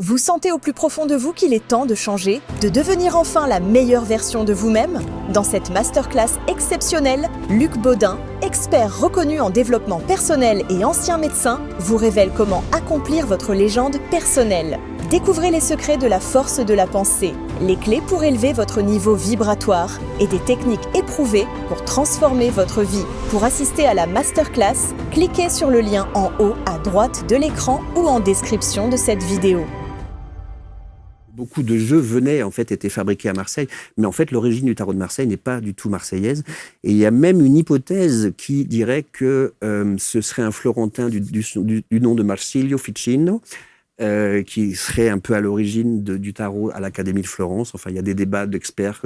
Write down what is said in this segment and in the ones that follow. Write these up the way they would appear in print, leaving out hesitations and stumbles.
Vous sentez au plus profond de vous qu'il est temps de changer, de devenir enfin la meilleure version de vous-même? Dans cette masterclass exceptionnelle, Luc Baudin, expert reconnu en développement personnel et ancien médecin, vous révèle comment accomplir votre légende personnelle. Découvrez les secrets de la force de la pensée, les clés pour élever votre niveau vibratoire et des techniques éprouvées pour transformer votre vie. Pour assister à la masterclass, cliquez sur le lien en haut à droite de l'écran ou en description de cette vidéo. Beaucoup de jeux étaient fabriqués à Marseille, mais en fait l'origine du tarot de Marseille n'est pas du tout marseillaise. Et il y a même une hypothèse qui dirait que ce serait un Florentin du nom de Marsilio Ficino, qui serait un peu à l'origine du tarot à l'Académie de Florence. Enfin, il y a des débats d'experts.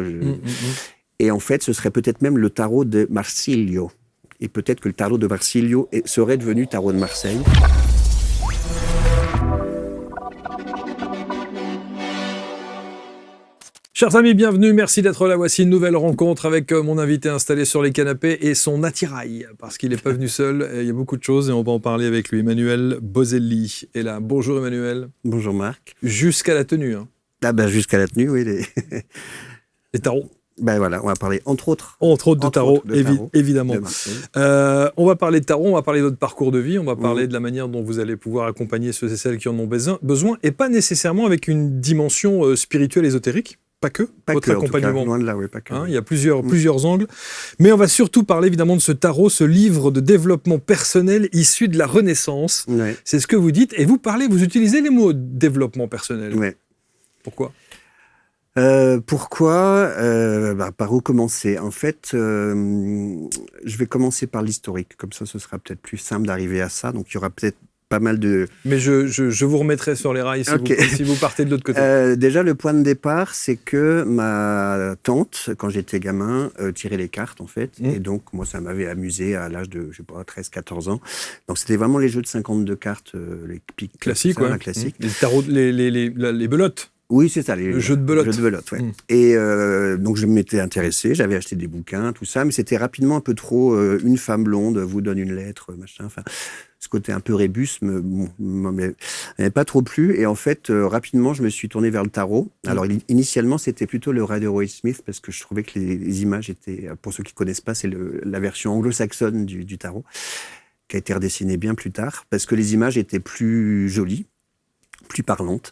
Et en fait, ce serait peut-être même le tarot de Marsilio. Et peut-être que le tarot de Marsilio serait devenu tarot de Marseille. Chers amis, bienvenue, merci d'être là. Voici une nouvelle rencontre avec mon invité installé sur les canapés et son attirail, parce qu'il n'est pas venu seul, il y a beaucoup de choses et on va en parler avec lui. Emmanuel Boselli est là. Bonjour Emmanuel. Bonjour Marc. Jusqu'à la tenue. Hein. Ah ben jusqu'à la tenue, oui. Les tarots. Ben voilà, on va parler entre autres de tarot, évidemment. De on va parler de tarot, on va parler de votre parcours de vie, on va parler de la manière dont vous allez pouvoir accompagner ceux et celles qui en ont besoin, et pas nécessairement avec une dimension spirituelle ésotérique. Pas que, votre accompagnement. Cas, loin de là, oui, pas que. Il y a plusieurs angles. Mais on va surtout parler évidemment de ce tarot, ce livre de développement personnel issu de la Renaissance. Ouais. C'est ce que vous dites. Et vous utilisez les mots développement personnel. Ouais. Pourquoi ? Par où commencer ? En fait, je vais commencer par l'historique. Comme ça, ce sera peut-être plus simple d'arriver à ça. Donc, il y aura peut-être pas mal de... Mais je vous remettrai sur les rails si vous partez de l'autre côté. Déjà, le point de départ, c'est que ma tante, quand j'étais gamin, tirait les cartes, en fait. Et donc, moi, ça m'avait amusé à l'âge de, 13-14 ans. Donc, c'était vraiment les jeux de 52 cartes, les piques classiques, ouais. Classiques. Les tarots, les belotes. Oui, c'est ça, le jeu de belote. Ouais. Et donc, je m'étais intéressé, j'avais acheté des bouquins, tout ça, mais c'était rapidement un peu trop une femme blonde vous donne une lettre, machin, enfin... Ce côté un peu rébus m'avait pas trop plu. Et en fait, rapidement, je me suis tourné vers le tarot. Alors, initialement, c'était plutôt le Rider-Waite-Smith parce que je trouvais que les images étaient, pour ceux qui connaissent pas, c'est la version anglo-saxonne du tarot, qui a été redessinée bien plus tard, parce que les images étaient plus jolies, plus parlantes.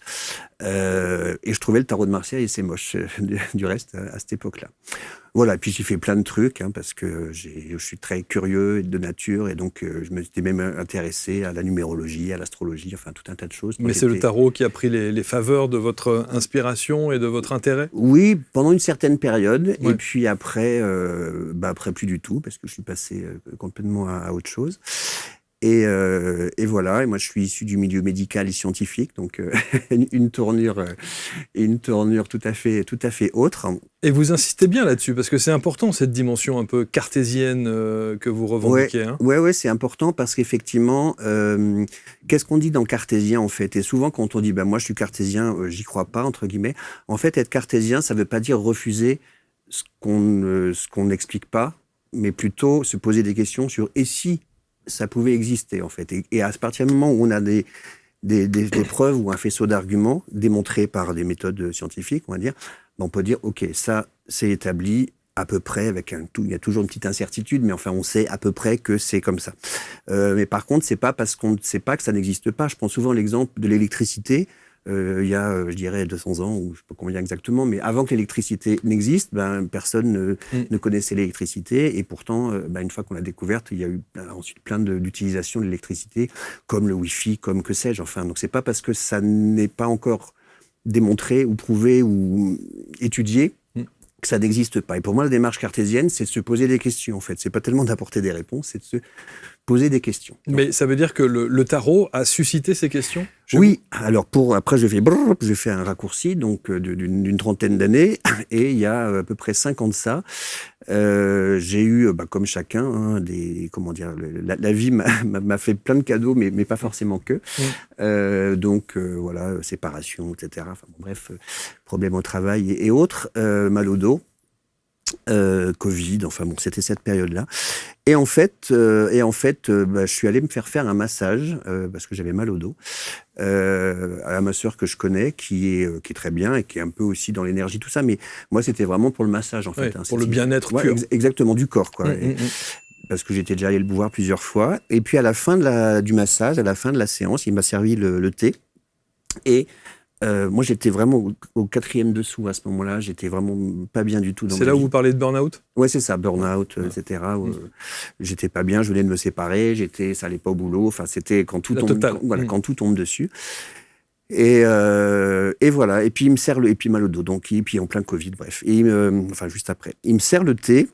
Et je trouvais le tarot de Marseille assez moche, du reste, à cette époque-là. Voilà, et puis j'ai fait plein de trucs, parce que je suis très curieux de nature, et donc je me suis même intéressé à la numérologie, à l'astrologie, enfin tout un tas de choses. Mais c'est le tarot qui a pris les faveurs de votre inspiration et de votre intérêt ? Oui, pendant une certaine période, ouais. Et puis après plus du tout, parce que je suis passé complètement à autre chose. Et voilà, et moi je suis issu du milieu médical et scientifique, donc une tournure tout à fait autre. Et vous insistez bien là-dessus, parce que c'est important cette dimension un peu cartésienne que vous revendiquez. Ouais, c'est important parce qu'effectivement, qu'est-ce qu'on dit dans cartésien en fait ? Et souvent quand on dit moi je suis cartésien, j'y crois pas entre guillemets. En fait, être cartésien, ça veut pas dire refuser ce qu'on n'explique pas, mais plutôt se poser des questions sur et si ça pouvait exister, en fait. Et à partir du moment où on a des preuves ou un faisceau d'arguments démontrés par des méthodes scientifiques, on va dire, on peut dire, OK, ça, c'est établi à peu près avec il y a toujours une petite incertitude, mais enfin, on sait à peu près que c'est comme ça. Mais par contre, c'est pas parce qu'on ne sait pas que ça n'existe pas. Je prends souvent l'exemple de l'électricité. Il y a, je dirais, 200 ans, ou je ne sais pas combien exactement, mais avant que l'électricité n'existe, personne ne connaissait l'électricité. Et pourtant, une fois qu'on l'a découverte, il y a eu ensuite plein d'utilisations de l'électricité, comme le Wi-Fi, comme que sais-je. Enfin, donc, ce n'est pas parce que ça n'est pas encore démontré ou prouvé ou étudié que ça n'existe pas. Et pour moi, la démarche cartésienne, c'est de se poser des questions, en fait. Ce n'est pas tellement d'apporter des réponses, c'est de se poser des questions. Mais ça veut dire que le tarot a suscité ces questions ? Oui, alors après j'ai fait un raccourci donc d'une trentaine d'années, et il y a à peu près 5 ans de ça, j'ai eu, comme chacun, la vie m'a fait plein de cadeaux, mais pas forcément que. Voilà, séparation, etc. Enfin, bref, problèmes au travail et autres, mal au dos. Covid, enfin bon, c'était cette période-là. Et en fait, je suis allé me faire un massage parce que j'avais mal au dos à un masseur que je connais, qui est très bien et qui est un peu aussi dans l'énergie, tout ça. Mais moi, c'était vraiment pour le massage, en fait. Pour le bien-être pur. Exactement, du corps, quoi. Parce que j'étais déjà allé le voir plusieurs fois. Et puis à la fin du massage, à la fin de la séance, il m'a servi le thé. Et moi, j'étais vraiment au 4e dessous à ce moment-là. J'étais vraiment pas bien du tout. C'est là où vous parlez de burn-out ? Ouais, c'est ça, burn-out, etc. J'étais pas bien, je venais de me séparer, ça allait pas au boulot. Enfin, c'était quand tout tombe dessus. Et voilà. Et puis il me sert et puis mal au dos. Donc, et puis en plein Covid, bref. Et juste après, il me sert le thé.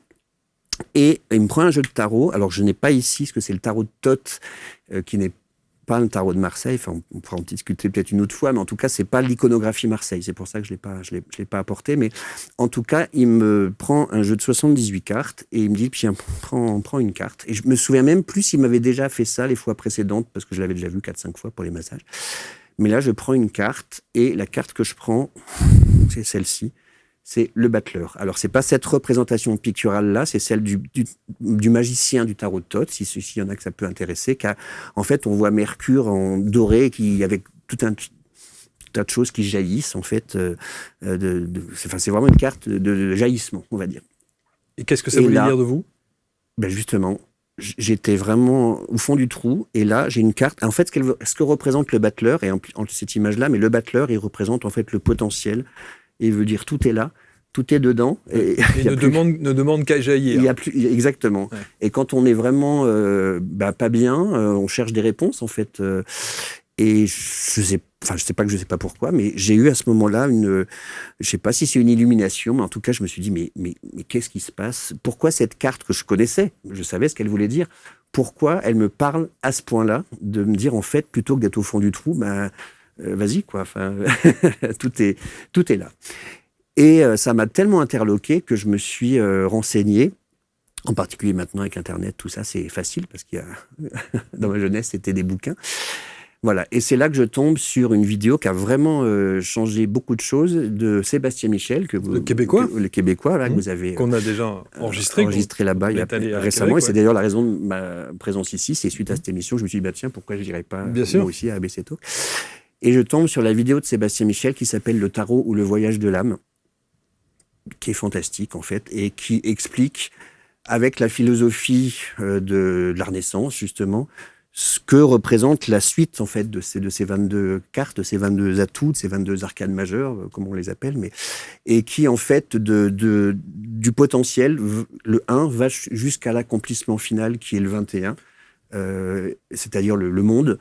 Et il me prend un jeu de tarot. Alors, je n'ai pas ici, parce que c'est le tarot de Thoth, qui n'est pas le tarot de Marseille. Enfin, on pourra en discuter peut-être une autre fois, mais en tout cas, c'est pas l'iconographie Marseille. C'est pour ça que je l'ai pas apporté. Mais en tout cas, il me prend un jeu de 78 cartes et il me dit, tiens, prends une carte. Et je me souviens même plus s'il m'avait déjà fait ça les fois précédentes, parce que je l'avais déjà vu 4-5 fois pour les massages. Mais là, je prends une carte et la carte que je prends, c'est celle-ci. C'est le battleur. Alors, c'est pas cette représentation picturale-là, c'est celle du magicien du tarot de Thoth, s'il y en a que ça peut intéresser, en fait, on voit Mercure en doré, avec tout un tas de choses qui jaillissent, en fait. C'est vraiment une carte de jaillissement, on va dire. Et qu'est-ce que ça voulait dire de vous ? Ben justement, j'étais vraiment au fond du trou, et là, j'ai une carte. En fait, ce que représente le battleur, et en cette image-là, mais le battleur, il représente en fait le potentiel. Et il veut dire tout est là, tout est dedans. Et ne demande qu'à jaillir. Exactement. Ouais. Et quand on est vraiment pas bien, on cherche des réponses en fait. Et je sais pas pourquoi, mais j'ai eu à ce moment-là je sais pas si c'est une illumination, mais en tout cas je me suis dit mais qu'est-ce qui se passe ? Pourquoi cette carte que je connaissais, je savais ce qu'elle voulait dire, pourquoi elle me parle à ce point-là, de me dire en fait plutôt que d'être au fond du trou, vas-y quoi, enfin tout est là. Et ça m'a tellement interloqué que je me suis renseigné, en particulier maintenant avec Internet, tout ça c'est facile parce qu'il y a dans ma jeunesse c'était des bouquins. Voilà, et c'est là que je tombe sur une vidéo qui a vraiment changé beaucoup de choses de Sébastien Michel, le Québécois, là, que vous avez qu'on a déjà enregistré là-bas récemment. Et c'est d'ailleurs la raison de ma présence ici. C'est suite à cette émission que je me suis dit tiens, pourquoi je n'irais pas moi aussi à ABC Talk. Et je tombe sur la vidéo de Sébastien Michel qui s'appelle Le Tarot ou le voyage de l'âme, qui est fantastique en fait, et qui explique avec la philosophie de la Renaissance justement ce que représente la suite en fait de ces 22 cartes, de ces 22 atouts, de ces 22 arcanes majeures, comme on les appelle, et qui en fait du potentiel, le 1 va jusqu'à l'accomplissement final qui est le 21, c'est-à-dire le monde.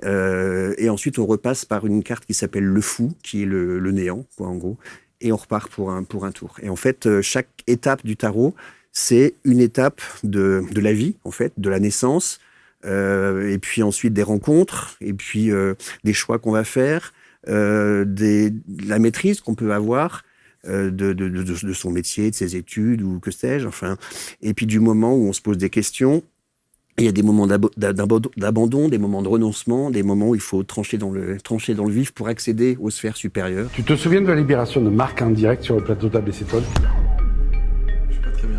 Et ensuite on repasse par une carte qui s'appelle le fou, qui est le néant, quoi, en gros, et on repart pour un tour. Et en fait, chaque étape du tarot, c'est une étape de la vie, en fait, de la naissance, et puis ensuite des rencontres, et puis des choix qu'on va faire, la maîtrise qu'on peut avoir de son métier, de ses études, ou que sais-je, enfin, et puis du moment où on se pose des questions. Il y a des moments d'abandon, des moments de renoncement, des moments où il faut trancher dans le vif pour accéder aux sphères supérieures. Tu te souviens de la libération de Marc en direct sur le plateau d'ABC Talk ? Je sais pas très bien.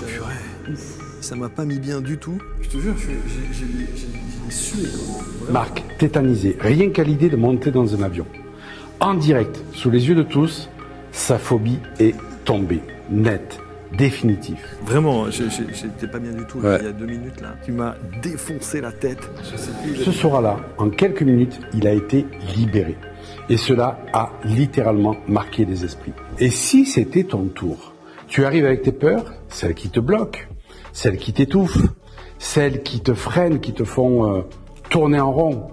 Purée. Ça m'a pas mis bien du tout. Je te jure, j'ai sué. Marc, tétanisé, rien qu'à l'idée de monter dans un avion. En direct, sous les yeux de tous, sa phobie est tombée, nette. Définitif. Vraiment, j'étais pas bien du tout. Ouais. Il y a 2 minutes là, tu m'as défoncé la tête. Je sais plus. Ce soir-là, en quelques minutes, il a été libéré. Et cela a littéralement marqué les esprits. Et si c'était ton tour, tu arrives avec tes peurs, celles qui te bloquent, celles qui t'étouffent, celles qui te freinent, qui te font tourner en rond,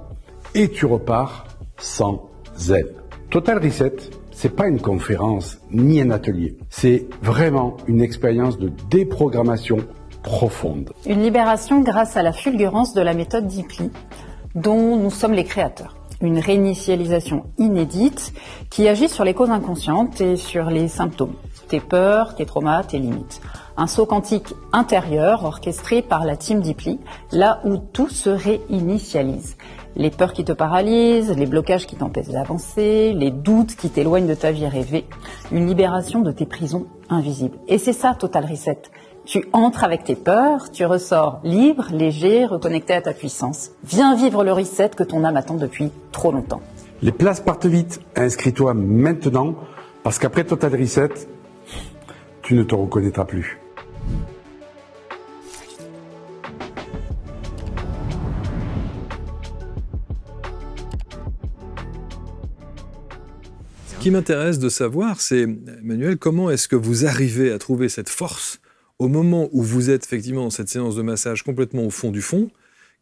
et tu repars sans zèle. Total Reset, c'est pas une conférence ni un atelier. C'est vraiment une expérience de déprogrammation profonde. Une libération grâce à la fulgurance de la méthode Deeply, dont nous sommes les créateurs. Une réinitialisation inédite qui agit sur les causes inconscientes et sur les symptômes. Tes peurs, tes traumas, tes limites. Un saut quantique intérieur orchestré par la team Deeply, là où tout se réinitialise. Les peurs qui te paralysent, les blocages qui t'empêchent d'avancer, les doutes qui t'éloignent de ta vie rêvée. Une libération de tes prisons invisibles. Et c'est ça, Total Reset. Tu entres avec tes peurs, tu ressors libre, léger, reconnecté à ta puissance. Viens vivre le reset que ton âme attend depuis trop longtemps. Les places partent vite. Inscris-toi maintenant, parce qu'après Total Reset, tu ne te reconnaîtras plus. Ce qui m'intéresse de savoir, c'est, Emmanuel, comment est-ce que vous arrivez à trouver cette force au moment où vous êtes effectivement dans cette séance de massage complètement au fond du fond,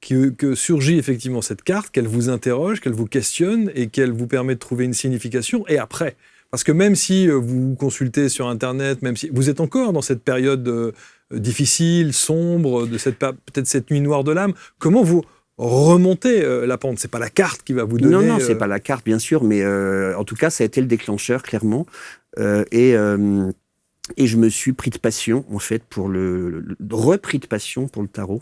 que surgit effectivement cette carte, qu'elle vous interroge, qu'elle vous questionne et qu'elle vous permet de trouver une signification, et après. Parce que même si vous consultez sur Internet, même si vous êtes encore dans cette période difficile, sombre, de peut-être cette nuit noire de l'âme, comment vous remontez la pente? C'est pas la carte qui va vous donner... Non, c'est pas la carte, bien sûr, mais en tout cas, ça a été le déclencheur, clairement. Et je me suis pris de passion, en fait, repris de passion pour le tarot,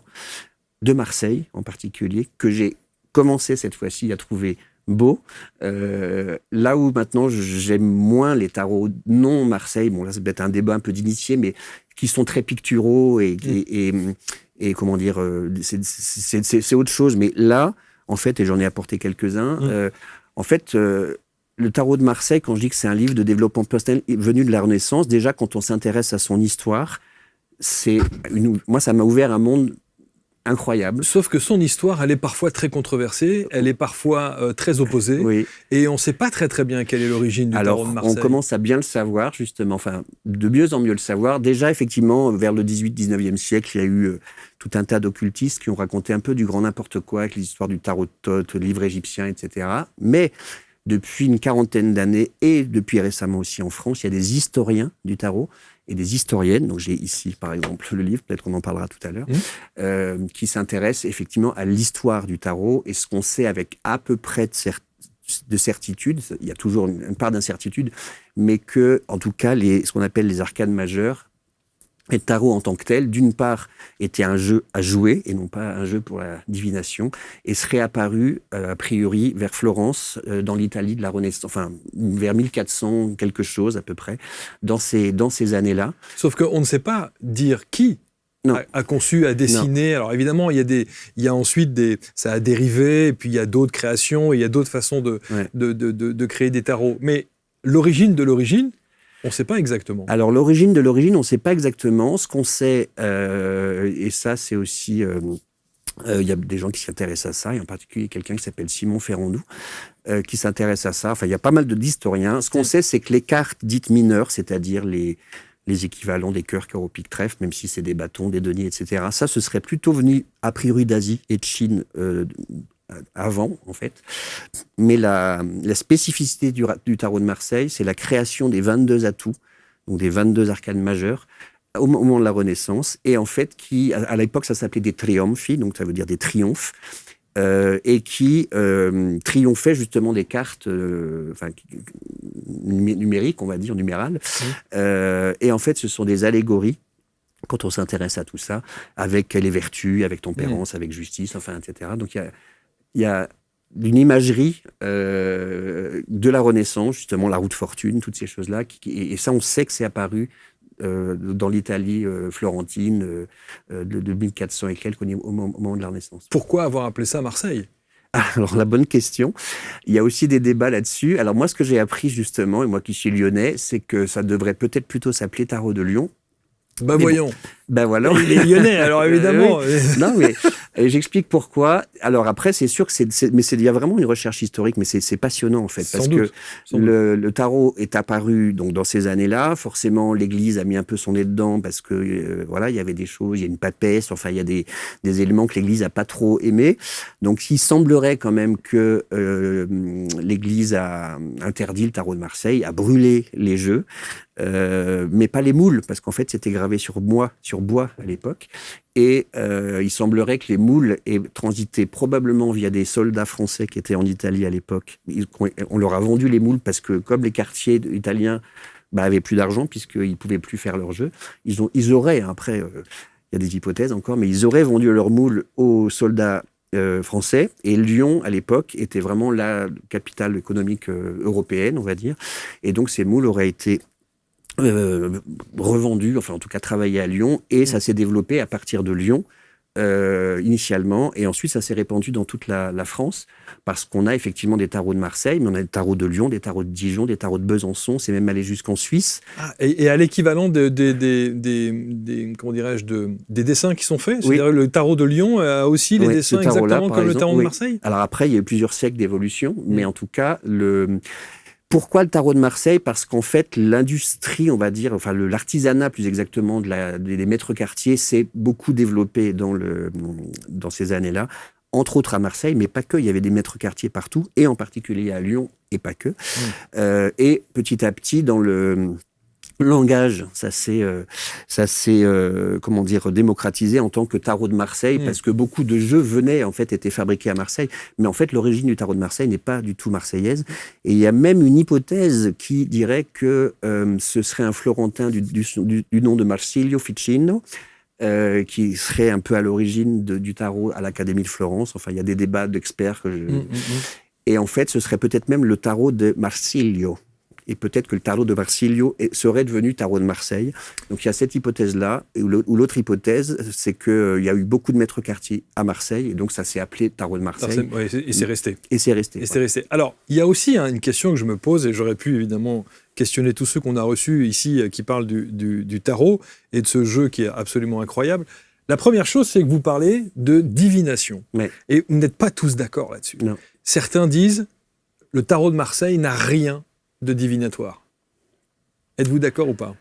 de Marseille en particulier, que j'ai commencé cette fois-ci à trouver beau. Là où maintenant j'aime moins les tarots non Marseille, bon là c'est peut-être un débat un peu d'initié, mais qui sont très picturaux et comment dire, c'est autre chose. Mais là, en fait, et j'en ai apporté quelques-uns, en fait... le tarot de Marseille, quand je dis que c'est un livre de développement personnel venu de la Renaissance, déjà quand on s'intéresse à son histoire, moi ça m'a ouvert un monde incroyable. Sauf que son histoire, elle est parfois très controversée, elle est parfois très opposée, Oui. et on ne sait pas très très bien quelle est l'origine du tarot de Marseille. On commence à bien le savoir, justement, enfin, de mieux en mieux le savoir. Déjà, effectivement, vers le 18-19e siècle, il y a eu tout un tas d'occultistes qui ont raconté un peu du grand n'importe quoi avec les histoires du tarot de Thoth, le livre égyptien, etc. Mais depuis une quarantaine d'années, et depuis récemment aussi en France, il y a des historiens du tarot et des historiennes, donc j'ai ici par exemple le livre, peut-être qu'on en parlera tout à l'heure, qui s'intéressent effectivement à l'histoire du tarot et ce qu'on sait avec à peu près de certitude, il y a toujours une part d'incertitude, mais que, en tout cas, ce qu'on appelle les arcanes majeures, et le tarot en tant que tel, d'une part, était un jeu à jouer, et non pas un jeu pour la divination, et serait apparu, a priori, vers Florence, dans l'Italie de la Renaissance, enfin, vers 1400, quelque chose à peu près, dans ces années-là. Sauf qu'on ne sait pas dire qui a conçu, a dessiné. Non. Alors évidemment, il y a ensuite ça a dérivé, et puis il y a d'autres créations, et il y a d'autres façons de créer des tarots. Mais l'origine de l'origine, on ne sait pas exactement. Alors, l'origine de l'origine, on ne sait pas exactement. Ce qu'on sait, et ça, c'est aussi... il y a des gens qui s'intéressent à ça, et en particulier quelqu'un qui s'appelle Simon Ferrandou, qui s'intéresse à ça. Enfin, il y a pas mal d'historiens. Ce qu'on sait, c'est que les cartes dites mineures, c'est-à-dire les équivalents des cœurs, cœur au pic trèfle, même si c'est des bâtons, des deniers, etc., ça, ce serait plutôt venu, a priori, d'Asie et de Chine avant, en fait. Mais la spécificité du tarot de Marseille, c'est la création des 22 atouts, donc des 22 arcanes majeures, au moment de la Renaissance, et en fait, à l'époque, ça s'appelait des trionfi, donc ça veut dire des triomphes, et qui triomphait justement des cartes numériques, on va dire, numérales. Et en fait, ce sont des allégories, quand on s'intéresse à tout ça, avec les vertus, avec tempérance, avec justice, enfin, etc. Donc, il y a une imagerie de la Renaissance, justement, la roue de fortune, toutes ces choses-là, et ça, on sait que c'est apparu dans l'Italie florentine de 1400 et quelques au moment de la Renaissance. Pourquoi avoir appelé ça Marseille ? Alors, la bonne question. Il y a aussi des débats là-dessus. Alors, moi, ce que j'ai appris, justement, et moi qui suis lyonnais, c'est que ça devrait peut-être plutôt s'appeler Tarot de Lyon. Ben voyons. Bon, ben voilà. Il est lyonnais, alors évidemment. Oui. Non, mais j'explique pourquoi. Alors après, c'est sûr que il y a vraiment une recherche historique, mais c'est passionnant en fait, parce que le tarot est apparu donc dans ces années-là. Forcément, l'Église a mis un peu son nez dedans parce que voilà, il y avait des choses, il y a une papesse, enfin il y a des éléments que l'Église a pas trop aimés. Donc il semblerait quand même que l'Église a interdit le tarot de Marseille, a brûlé les jeux. Mais pas les moules, parce qu'en fait c'était gravé sur bois à l'époque, et il semblerait que les moules aient transité probablement via des soldats français qui étaient en Italie à l'époque. On leur a vendu les moules parce que comme les quartiers italiens avaient plus d'argent puisqu'ils pouvaient plus faire leur jeu, ils auraient, après il y a des hypothèses encore, mais ils auraient vendu leurs moules aux soldats français. Et Lyon, à l'époque, était vraiment la capitale économique européenne, on va dire. Et donc, ces moules auraient été revendus, enfin en tout cas travaillés à Lyon. Et ça s'est développé à partir de Lyon. Initialement, et ensuite ça s'est répandu dans toute la France, parce qu'on a effectivement des tarots de Marseille, mais on a des tarots de Lyon, des tarots de Dijon, des tarots de Besançon, c'est même allé jusqu'en Suisse. Ah, et à l'équivalent comment dirais-je, des dessins qui sont faits, c'est-à-dire le tarot de Lyon a aussi les dessins exactement comme le tarot de Marseille. Alors après, il y a eu plusieurs siècles d'évolution, mais en tout cas, pourquoi le tarot de Marseille ? Parce qu'en fait, l'industrie, on va dire, enfin l'artisanat plus exactement des maîtres quartiers s'est beaucoup développé dans ces années-là, entre autres à Marseille, mais pas que. Il y avait des maîtres quartiers partout, et en particulier à Lyon, et pas que. Et petit à petit, dans le langage, ça s'est comment dire, démocratisé en tant que tarot de Marseille, parce que beaucoup de jeux étaient fabriqués à Marseille, mais en fait l'origine du tarot de Marseille n'est pas du tout marseillaise, et il y a même une hypothèse qui dirait que ce serait un Florentin du nom de Marsilio Ficino, qui serait un peu à l'origine du tarot à l'Académie de Florence. Enfin, il y a des débats d'experts et en fait ce serait peut-être même le tarot de Marsilio. Et peut-être que le tarot de Marsilio serait devenu tarot de Marseille. Donc il y a cette hypothèse-là, ou l'autre hypothèse, c'est qu'il y a eu beaucoup de maîtres quartiers à Marseille, et donc ça s'est appelé tarot de Marseille. Et c'est resté. Et c'est resté. Et c'est resté. Alors, il y a aussi une question que je me pose, et j'aurais pu évidemment questionner tous ceux qu'on a reçus ici qui parlent du tarot, et de ce jeu qui est absolument incroyable. La première chose, c'est que vous parlez de divination. Ouais. Et vous n'êtes pas tous d'accord là-dessus. Non. Certains disent, le tarot de Marseille n'a rien de divinatoire. Êtes-vous d'accord ou pas ?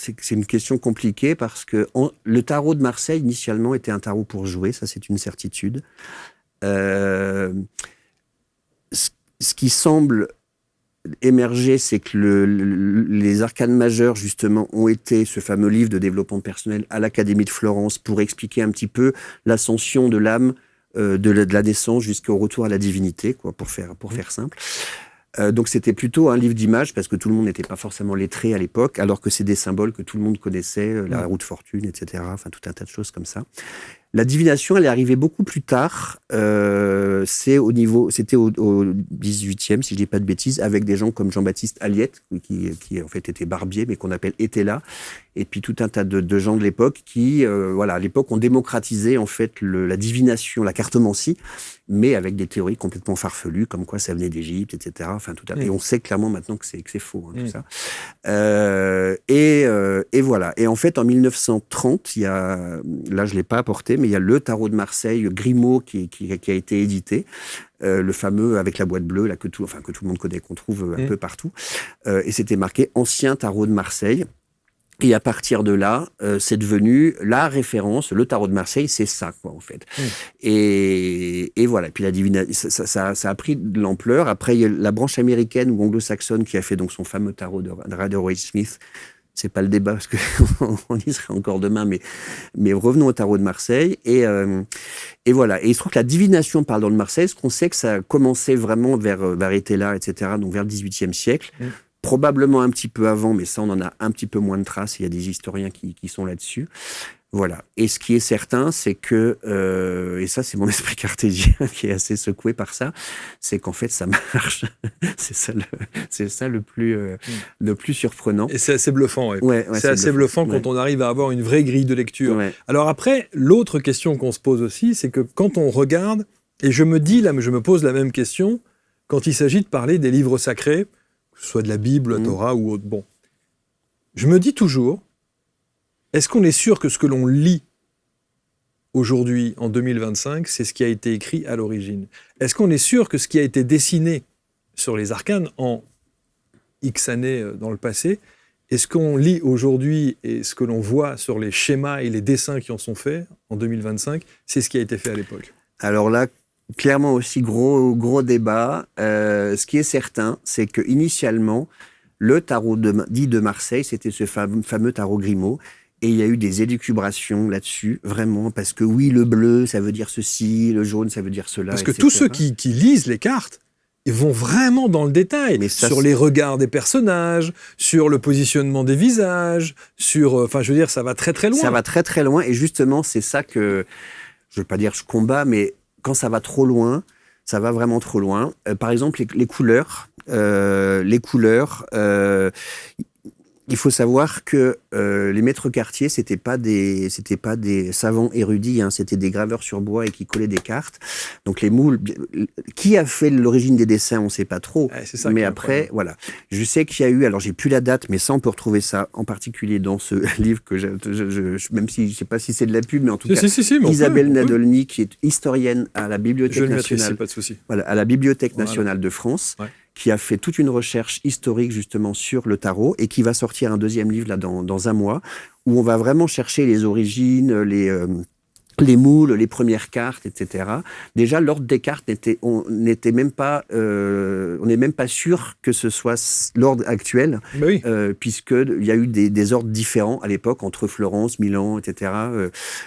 C'est une question compliquée parce que le tarot de Marseille, initialement, était un tarot pour jouer, ça c'est une certitude. Ce qui semble émerger, c'est que les arcanes majeures, justement, ont été ce fameux livre de développement personnel à l'Académie de Florence pour expliquer un petit peu l'ascension de l'âme de la naissance jusqu'au retour à la divinité, quoi, pour faire simple. Donc c'était plutôt un livre d'images, parce que tout le monde n'était pas forcément lettré à l'époque, alors que c'est des symboles que tout le monde connaissait, la roue de fortune, etc. Enfin, tout un tas de choses comme ça. La divination, elle est arrivée beaucoup plus tard. C'était au XVIIIe, si je dis pas de bêtises, avec des gens comme Jean-Baptiste Aliette, qui en fait était barbier, mais qu'on appelle Étella, et puis tout un tas de gens de l'époque qui, à l'époque, ont démocratisé en fait la divination, la cartomancie, mais avec des théories complètement farfelues, comme quoi ça venait d'Égypte, etc. Enfin, et on sait clairement maintenant que c'est faux, tout ça. Et voilà. Et en fait, en 1930, là je l'ai pas apporté, mais il y a le tarot de Marseille, Grimaud, qui a été édité, le fameux avec la boîte bleue, là, que tout le monde connaît, qu'on trouve un peu partout. Et c'était marqué Ancien tarot de Marseille. Et à partir de là, c'est devenu la référence. Le tarot de Marseille, c'est ça, quoi, en fait. Et voilà. Puis ça a pris de l'ampleur. Après, il y a la branche américaine ou anglo-saxonne qui a fait donc son fameux tarot de Rider-Waite-Smith. C'est pas le débat parce que on y serait encore demain, mais revenons au tarot de Marseille. Et voilà. Et il se trouve que la divination par dans le Marseille, ce qu'on sait que ça a commencé vraiment vers Étella, etc., donc vers le XVIIIe siècle. Probablement un petit peu avant, mais ça, on en a un petit peu moins de traces. Il y a des historiens qui sont là-dessus. Voilà. Et ce qui est certain, c'est que, et ça, c'est mon esprit cartésien qui est assez secoué par ça, c'est qu'en fait, ça marche. c'est ça le plus surprenant. Et c'est assez bluffant, ouais. Ouais, c'est assez bluffant quand on arrive à avoir une vraie grille de lecture. Ouais. Alors après, l'autre question qu'on se pose aussi, c'est que quand on regarde, et je me pose la même question, quand il s'agit de parler des livres sacrés, que ce soit de la Bible, la Torah ou autre. Bon. Je me dis toujours, est-ce qu'on est sûr que ce que l'on lit aujourd'hui, en 2025, c'est ce qui a été écrit à l'origine ? Est-ce qu'on est sûr que ce qui a été dessiné sur les arcanes en X années dans le passé, est ce qu'on lit aujourd'hui et ce que l'on voit sur les schémas et les dessins qui en sont faits en 2025, c'est ce qui a été fait à l'époque ? Alors là, clairement aussi gros débat. Ce qui est certain, c'est que initialement, le tarot dit de Marseille, c'était ce fameux tarot Grimaud, et il y a eu des élucubrations là-dessus, vraiment, parce que oui, le bleu, ça veut dire ceci, le jaune, ça veut dire cela. Parce que etc. tous ceux qui lisent les cartes, ils vont vraiment dans le détail, sur les regards des personnages, sur le positionnement des visages, ça va très très loin. Ça va très très loin, et justement, c'est ça que je veux pas dire je combats, mais quand ça va trop loin, ça va vraiment trop loin. Par exemple, les couleurs. Il faut savoir que les maîtres quartiers, c'était pas des savants érudits, hein, c'était des graveurs sur bois et qui collaient des cartes. Donc les moules, qui a fait l'origine des dessins, on ne sait pas trop. C'est ça mais après, voilà, je sais qu'il y a eu, alors j'ai plus la date, mais ça on peut retrouver ça en particulier dans ce livre que même si je sais pas si c'est de la pub, mais en tout cas, mais Isabelle Nadolny, qui est historienne à la Bibliothèque je le mettrai nationale, ici, pas de souci. voilà, à la Bibliothèque nationale de France. Ouais. Qui a fait toute une recherche historique justement sur le tarot et qui va sortir un deuxième livre là dans un mois où on va vraiment chercher les origines, les moules, les premières cartes, etc. Déjà, l'ordre des cartes on n'est même pas sûr que ce soit l'ordre actuel, puisqu'il y a eu des ordres différents à l'époque entre Florence, Milan, etc.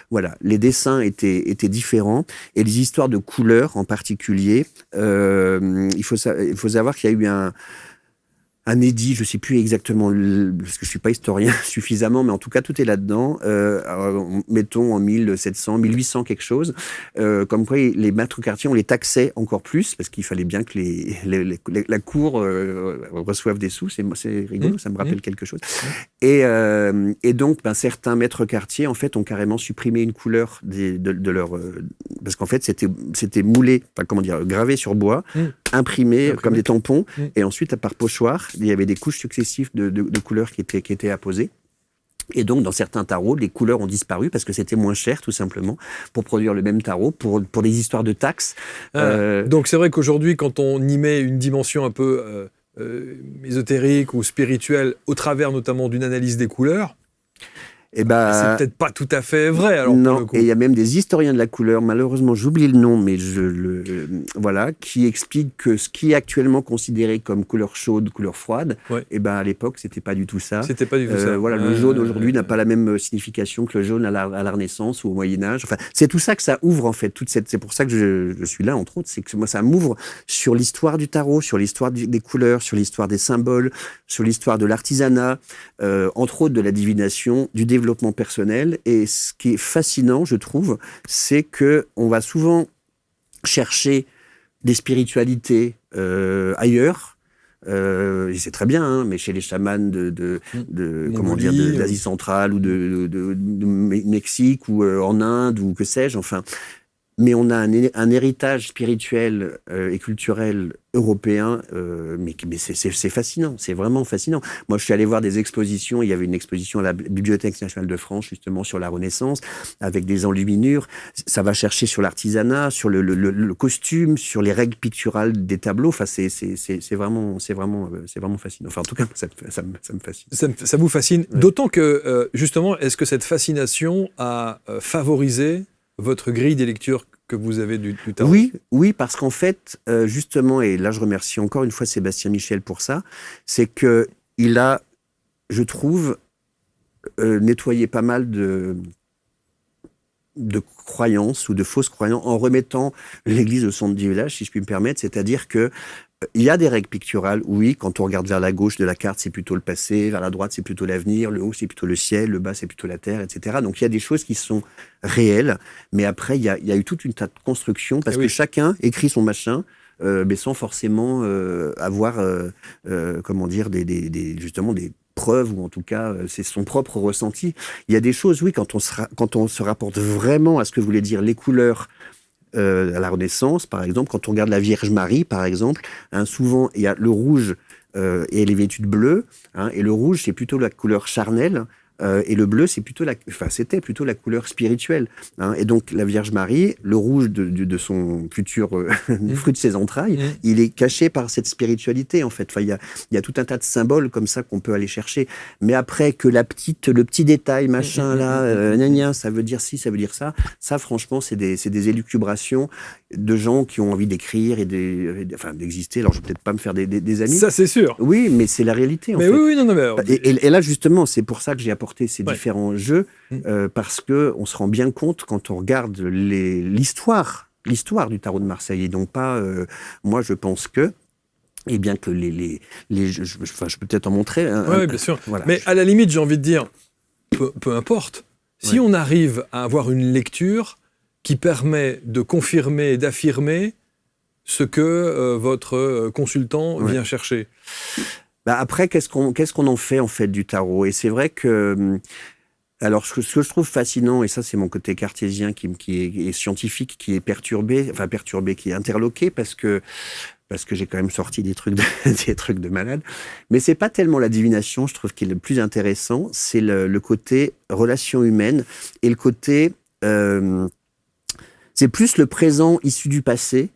Voilà, les dessins étaient différents et les histoires de couleurs en particulier. Il faut savoir qu'il y a eu un édit, je ne sais plus exactement, parce que je ne suis pas historien suffisamment, mais en tout cas, tout est là-dedans, mettons en 1700, 1800 quelque chose, comme quoi les maîtres quartiers, on les taxait encore plus, parce qu'il fallait bien que la cour reçoive des sous, c'est rigolo, ça me rappelle quelque chose. Et donc, certains maîtres quartiers, en fait, ont carrément supprimé une couleur de leur... parce qu'en fait, c'était moulé, gravé sur bois, imprimé comme des tampons, et ensuite, par pochoir, il y avait des couches successives de couleurs qui étaient apposées. Et donc, dans certains tarots, les couleurs ont disparu parce que c'était moins cher, tout simplement, pour produire le même tarot, pour des histoires de taxes. Donc, c'est vrai qu'aujourd'hui, quand on y met une dimension un peu ésotérique ou spirituelle, au travers notamment d'une analyse des couleurs, c'est peut-être pas tout à fait vrai. Alors, non, et il y a même des historiens de la couleur, malheureusement j'oublie le nom, mais voilà, qui expliquent que ce qui est actuellement considéré comme couleur chaude, couleur froide, à l'époque c'était pas du tout ça. C'était pas du tout ça. Voilà, le jaune aujourd'hui n'a pas la même signification que le jaune à la Renaissance ou au Moyen-Âge. Enfin, c'est tout ça que ça ouvre en fait. C'est pour ça que je suis là entre autres, c'est que moi ça m'ouvre sur l'histoire du tarot, sur l'histoire des couleurs, sur l'histoire des symboles, sur l'histoire de l'artisanat, entre autres de la divination, du développement personnel. Et ce qui est fascinant, je trouve, c'est que on va souvent chercher des spiritualités ailleurs. Et c'est très bien, hein, mais chez les chamans d'Asie centrale ou de Mexique ou en Inde ou que sais-je, enfin. Mais on a un héritage spirituel et culturel européen, mais c'est fascinant, c'est vraiment fascinant. Moi, je suis allé voir des expositions, il y avait une exposition à la Bibliothèque nationale de France, justement, sur la Renaissance, avec des enluminures. Ça va chercher sur l'artisanat, sur le costume, sur les règles picturales des tableaux. Enfin, c'est vraiment fascinant. Enfin, en tout cas, ça me fascine. Ça vous fascine, d'autant que, justement, est-ce que cette fascination a favorisé votre grille des lectures que vous avez du tarot? Oui, parce qu'en fait, justement, et là je remercie encore une fois Sébastien Michel pour ça, c'est qu'il a, je trouve, nettoyé pas mal de croyances ou de fausses croyances en remettant l'église au centre du village, si je puis me permettre, c'est-à-dire que il y a des règles picturales, oui, quand on regarde vers la gauche de la carte, c'est plutôt le passé, vers la droite, c'est plutôt l'avenir, le haut, c'est plutôt le ciel, le bas, c'est plutôt la terre, etc. Donc, il y a des choses qui sont réelles, mais après, il y a eu toute une tas de constructions, parce que chacun écrit son machin, mais sans forcément avoir, justement, des preuves, ou en tout cas, c'est son propre ressenti. Il y a des choses, oui, quand on se rapporte vraiment à ce que voulaient dire les couleurs, à la Renaissance, par exemple, quand on regarde la Vierge Marie, par exemple, souvent il y a le rouge et elle est vêtue de bleu, et le rouge c'est plutôt la couleur charnelle, et le bleu c'était plutôt la couleur spirituelle. Et donc la Vierge Marie, le rouge de son futur fruit de ses entrailles, il est caché par cette spiritualité en fait. Enfin, il y a tout un tas de symboles comme ça qu'on peut aller chercher. Mais après que le petit détail machin là, ça veut dire ci, ça veut dire ça. Ça franchement c'est des élucubrations de gens qui ont envie d'écrire et d'exister. Alors je vais peut-être pas me faire des amis. Ça c'est sûr. Oui, mais c'est la réalité en fait. Oui, non. Et là justement, c'est pour ça que j'ai apporté ces différents jeux, parce que on se rend bien compte quand on regarde l'histoire du tarot de Marseille, et donc pas moi je pense que bien que je peux peut-être en montrer oui, bien sûr. Voilà. Mais à la limite j'ai envie de dire peu importe si on arrive à avoir une lecture qui permet de confirmer et d'affirmer ce que votre consultant vient chercher. Après, qu'est-ce qu'on en fait, en fait, du tarot? Et c'est vrai que... Alors, ce que je trouve fascinant, et ça, c'est mon côté cartésien qui est scientifique, qui est perturbé, qui est interloqué, parce que j'ai quand même sorti des trucs de malade. Mais c'est pas tellement la divination, je trouve, qui est le plus intéressant, c'est le côté relation humaine, et le côté... c'est plus le présent issu du passé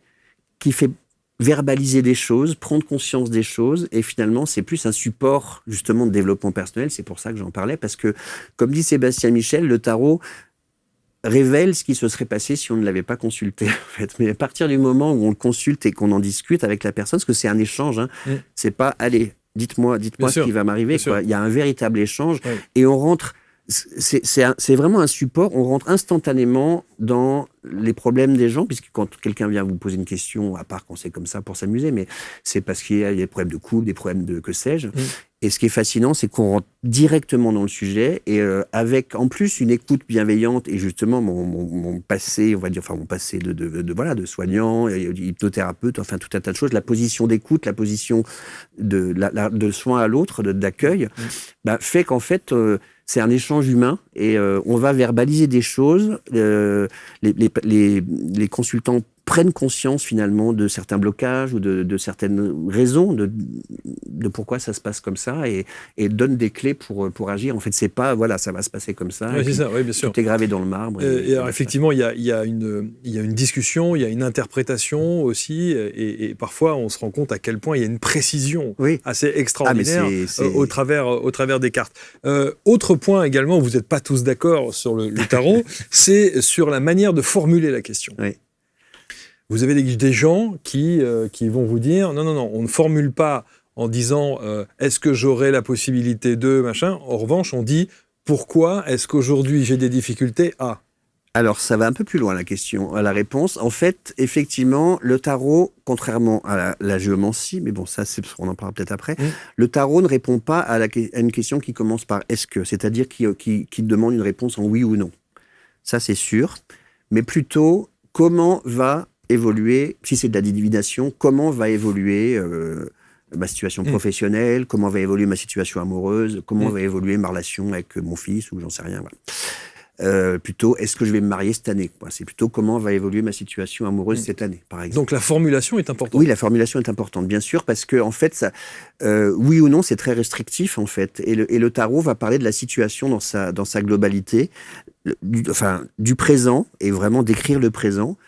qui fait verbaliser des choses, prendre conscience des choses, et finalement, c'est plus un support, justement, de développement personnel. C'est pour ça que j'en parlais, parce que, comme dit Sébastien Michel, le tarot révèle ce qui se serait passé si on ne l'avait pas consulté, en fait. Mais à partir du moment où on le consulte et qu'on en discute avec la personne, parce que c'est un échange, hein, c'est pas, allez, dites-moi ce qui va m'arriver, quoi. Il y a un véritable échange, et on rentre... C'est vraiment un support, on rentre instantanément dans les problèmes des gens, puisque quand quelqu'un vient vous poser une question, à part quand c'est comme ça pour s'amuser, mais c'est parce qu'il y a des problèmes de couple, des problèmes de que sais-je. Et ce qui est fascinant, c'est qu'on rentre directement dans le sujet, et avec en plus une écoute bienveillante, et justement mon passé, on va dire, enfin mon passé de soignant, hypnothérapeute, enfin tout un tas de choses, la position d'écoute, la position de soin à l'autre, d'accueil, fait qu'en fait... c'est un échange humain et on va verbaliser des choses. Les consultants prennent conscience finalement de certains blocages ou de certaines raisons de pourquoi ça se passe comme ça et donnent des clés pour agir. En fait, c'est pas voilà, ça va se passer comme ça. Oui, c'est ça, oui, bien sûr. Tout est gravé dans le marbre. Et alors effectivement, il y a une discussion, il y a une interprétation aussi, et parfois on se rend compte à quel point il y a une précision assez extraordinaire au travers des cartes. Autre point également, vous n'êtes pas tous d'accord sur le tarot, c'est sur la manière de formuler la question. Oui. Vous avez des gens qui vont vous dire non, on ne formule pas en disant est-ce que j'aurai la possibilité de machin. En revanche, on dit pourquoi est-ce qu'aujourd'hui j'ai des difficultés à. Alors, ça va un peu plus loin, à la réponse. En fait, effectivement, le tarot, contrairement à la géomancie, mais bon, ça, on en parlera peut-être après, le tarot ne répond pas à une question qui commence par « est-ce que », c'est-à-dire qui demande une réponse en oui ou non. Ça, c'est sûr. Mais plutôt, comment va évoluer, si c'est de la divination, comment va évoluer ma situation professionnelle, comment va évoluer ma situation amoureuse, comment va évoluer ma relation avec mon fils, ou j'en sais rien, voilà. Plutôt, est-ce que je vais me marier cette année, quoi. C'est plutôt comment va évoluer ma situation amoureuse cette année, par exemple. Donc la formulation est importante. Oui, la formulation est importante, bien sûr, parce que en fait, ça, oui ou non, c'est très restrictif, en fait. Et le tarot va parler de la situation dans sa globalité, du présent, et vraiment décrire le présent,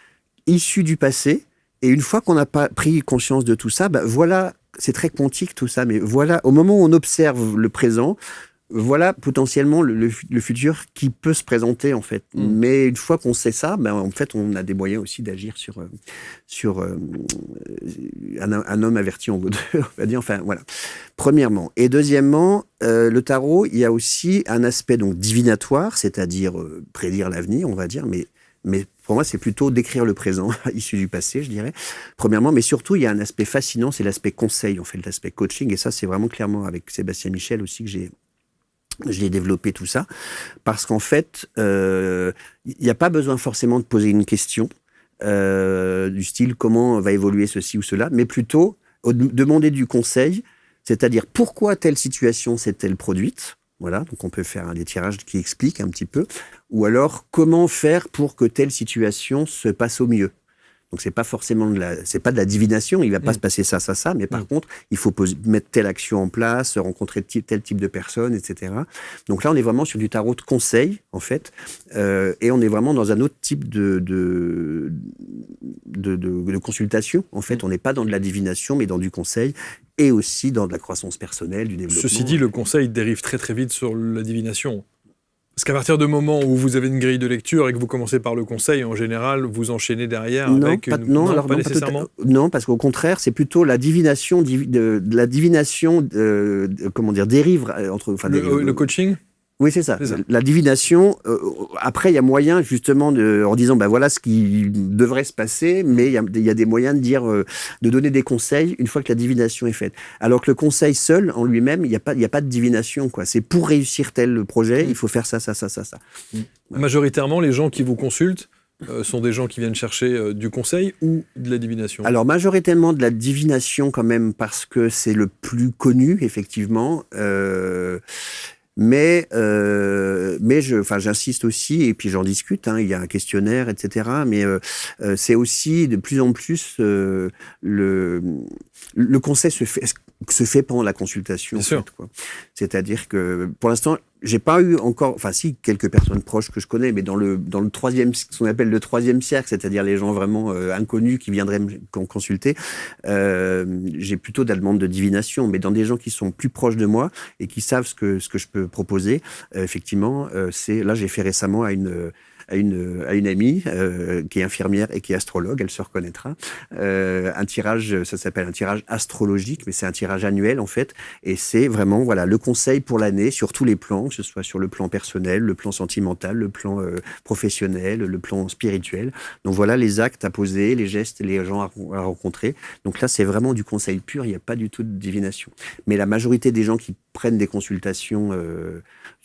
issu du passé. Et une fois qu'on n'a pas pris conscience de tout ça, voilà, c'est très quantique tout ça, mais voilà, au moment où on observe le présent, voilà potentiellement le futur qui peut se présenter, en fait. Mais une fois qu'on sait ça, en fait, on a des moyens aussi d'agir sur un homme averti en vaut deux, on va dire. Enfin, voilà. Premièrement. Et deuxièmement, le tarot, il y a aussi un aspect donc divinatoire, c'est-à-dire prédire l'avenir, on va dire, mais pour moi, c'est plutôt décrire le présent, issu du passé, je dirais. Premièrement, mais surtout, il y a un aspect fascinant, c'est l'aspect conseil, en fait, l'aspect coaching. Et ça, c'est vraiment clairement avec Sébastien Michel aussi que j'ai développé tout ça, parce qu'en fait, il n'y a pas besoin forcément de poser une question du style comment va évoluer ceci ou cela, mais plutôt demander du conseil, c'est-à-dire pourquoi telle situation s'est-elle produite. Voilà, donc on peut faire des tirages qui expliquent un petit peu, ou alors comment faire pour que telle situation se passe au mieux. Donc c'est pas forcément c'est pas de la divination, il va pas se passer ça, mais par contre, il faut mettre telle action en place, rencontrer tel type de personnes, etc. Donc là, on est vraiment sur du tarot de conseil, en fait, et on est vraiment dans un autre type de consultation. En fait, on n'est pas dans de la divination, mais dans du conseil, et aussi dans de la croissance personnelle, du développement. Ceci dit, le conseil dérive très très vite sur la divination. Parce qu'à partir du moment où vous avez une grille de lecture et que vous commencez par le conseil, en général, vous enchaînez derrière avec une... Non, pas nécessairement. Non, parce qu'au contraire, c'est plutôt la divination, comment dire, dérive entre... Le coaching ? Oui, c'est ça. La divination, après, il y a moyen, justement, en disant, voilà ce qui devrait se passer, mais il y a des moyens de dire, de donner des conseils une fois que la divination est faite. Alors que le conseil seul, en lui-même, il n'y a pas de divination, quoi. C'est pour réussir tel projet, il faut faire ça. Voilà. Majoritairement, les gens qui vous consultent sont des gens qui viennent chercher du conseil ou de la divination? Alors, majoritairement de la divination quand même, parce que c'est le plus connu, effectivement. Mais j'insiste aussi, et puis j'en discute, il y a un questionnaire, etc. Mais c'est aussi de plus en plus le conseil se fait pendant la consultation. Bien sûr. Quoi. C'est-à-dire que pour l'instant, j'ai pas eu encore, enfin si, quelques personnes proches que je connais, mais dans le troisième, ce qu'on appelle le troisième cercle, c'est-à-dire les gens vraiment inconnus qui viendraient me consulter, j'ai plutôt de la demande de divination, mais dans des gens qui sont plus proches de moi et qui savent ce que je peux proposer, effectivement, là j'ai fait récemment à une amie qui est infirmière et qui est astrologue, elle se reconnaîtra. Un tirage, ça s'appelle un tirage astrologique, mais c'est un tirage annuel en fait, et c'est vraiment voilà le conseil pour l'année sur tous les plans, que ce soit sur le plan personnel, le plan sentimental, le plan professionnel, le plan spirituel. Donc voilà les actes à poser, les gestes, les gens à rencontrer. Donc là c'est vraiment du conseil pur, il n'y a pas du tout de divination. Mais la majorité des gens qui prennent des consultations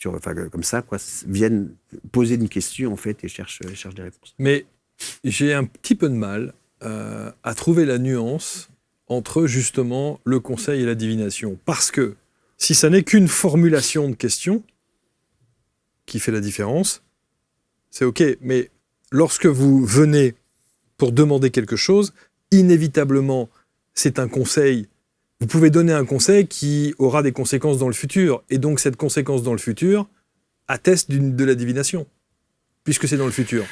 comme ça, quoi, viennent poser une question en fait et cherchent des réponses. Mais j'ai un petit peu de mal à trouver la nuance entre justement le conseil et la divination. Parce que si ça n'est qu'une formulation de question qui fait la différence, c'est OK. Mais lorsque vous venez pour demander quelque chose, inévitablement, c'est un conseil. Vous pouvez donner un conseil qui aura des conséquences dans le futur. Et donc, cette conséquence dans le futur atteste de la divination, puisque c'est dans le futur.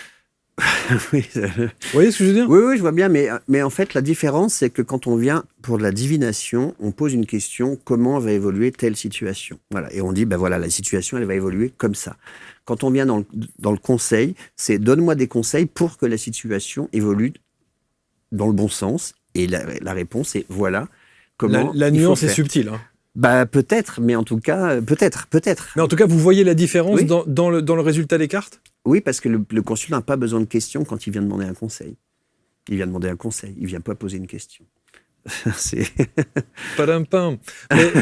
Oui, vous voyez ce que je veux dire? Oui, je vois bien, mais en fait, la différence, c'est que quand on vient pour de la divination, on pose une question, comment va évoluer telle situation? Voilà, et on dit, voilà, la situation, elle va évoluer comme ça. Quand on vient dans le conseil, c'est donne-moi des conseils pour que la situation évolue dans le bon sens, et la réponse est, voilà, comment la nuance est subtile, hein. Peut-être, mais en tout cas, peut-être. Mais en tout cas, vous voyez la différence oui. dans le résultat des cartes? Oui, parce que le consul n'a pas besoin de questions quand il vient demander un conseil. Il vient demander un conseil, il vient pas poser une question. C'est... Padampam. Mais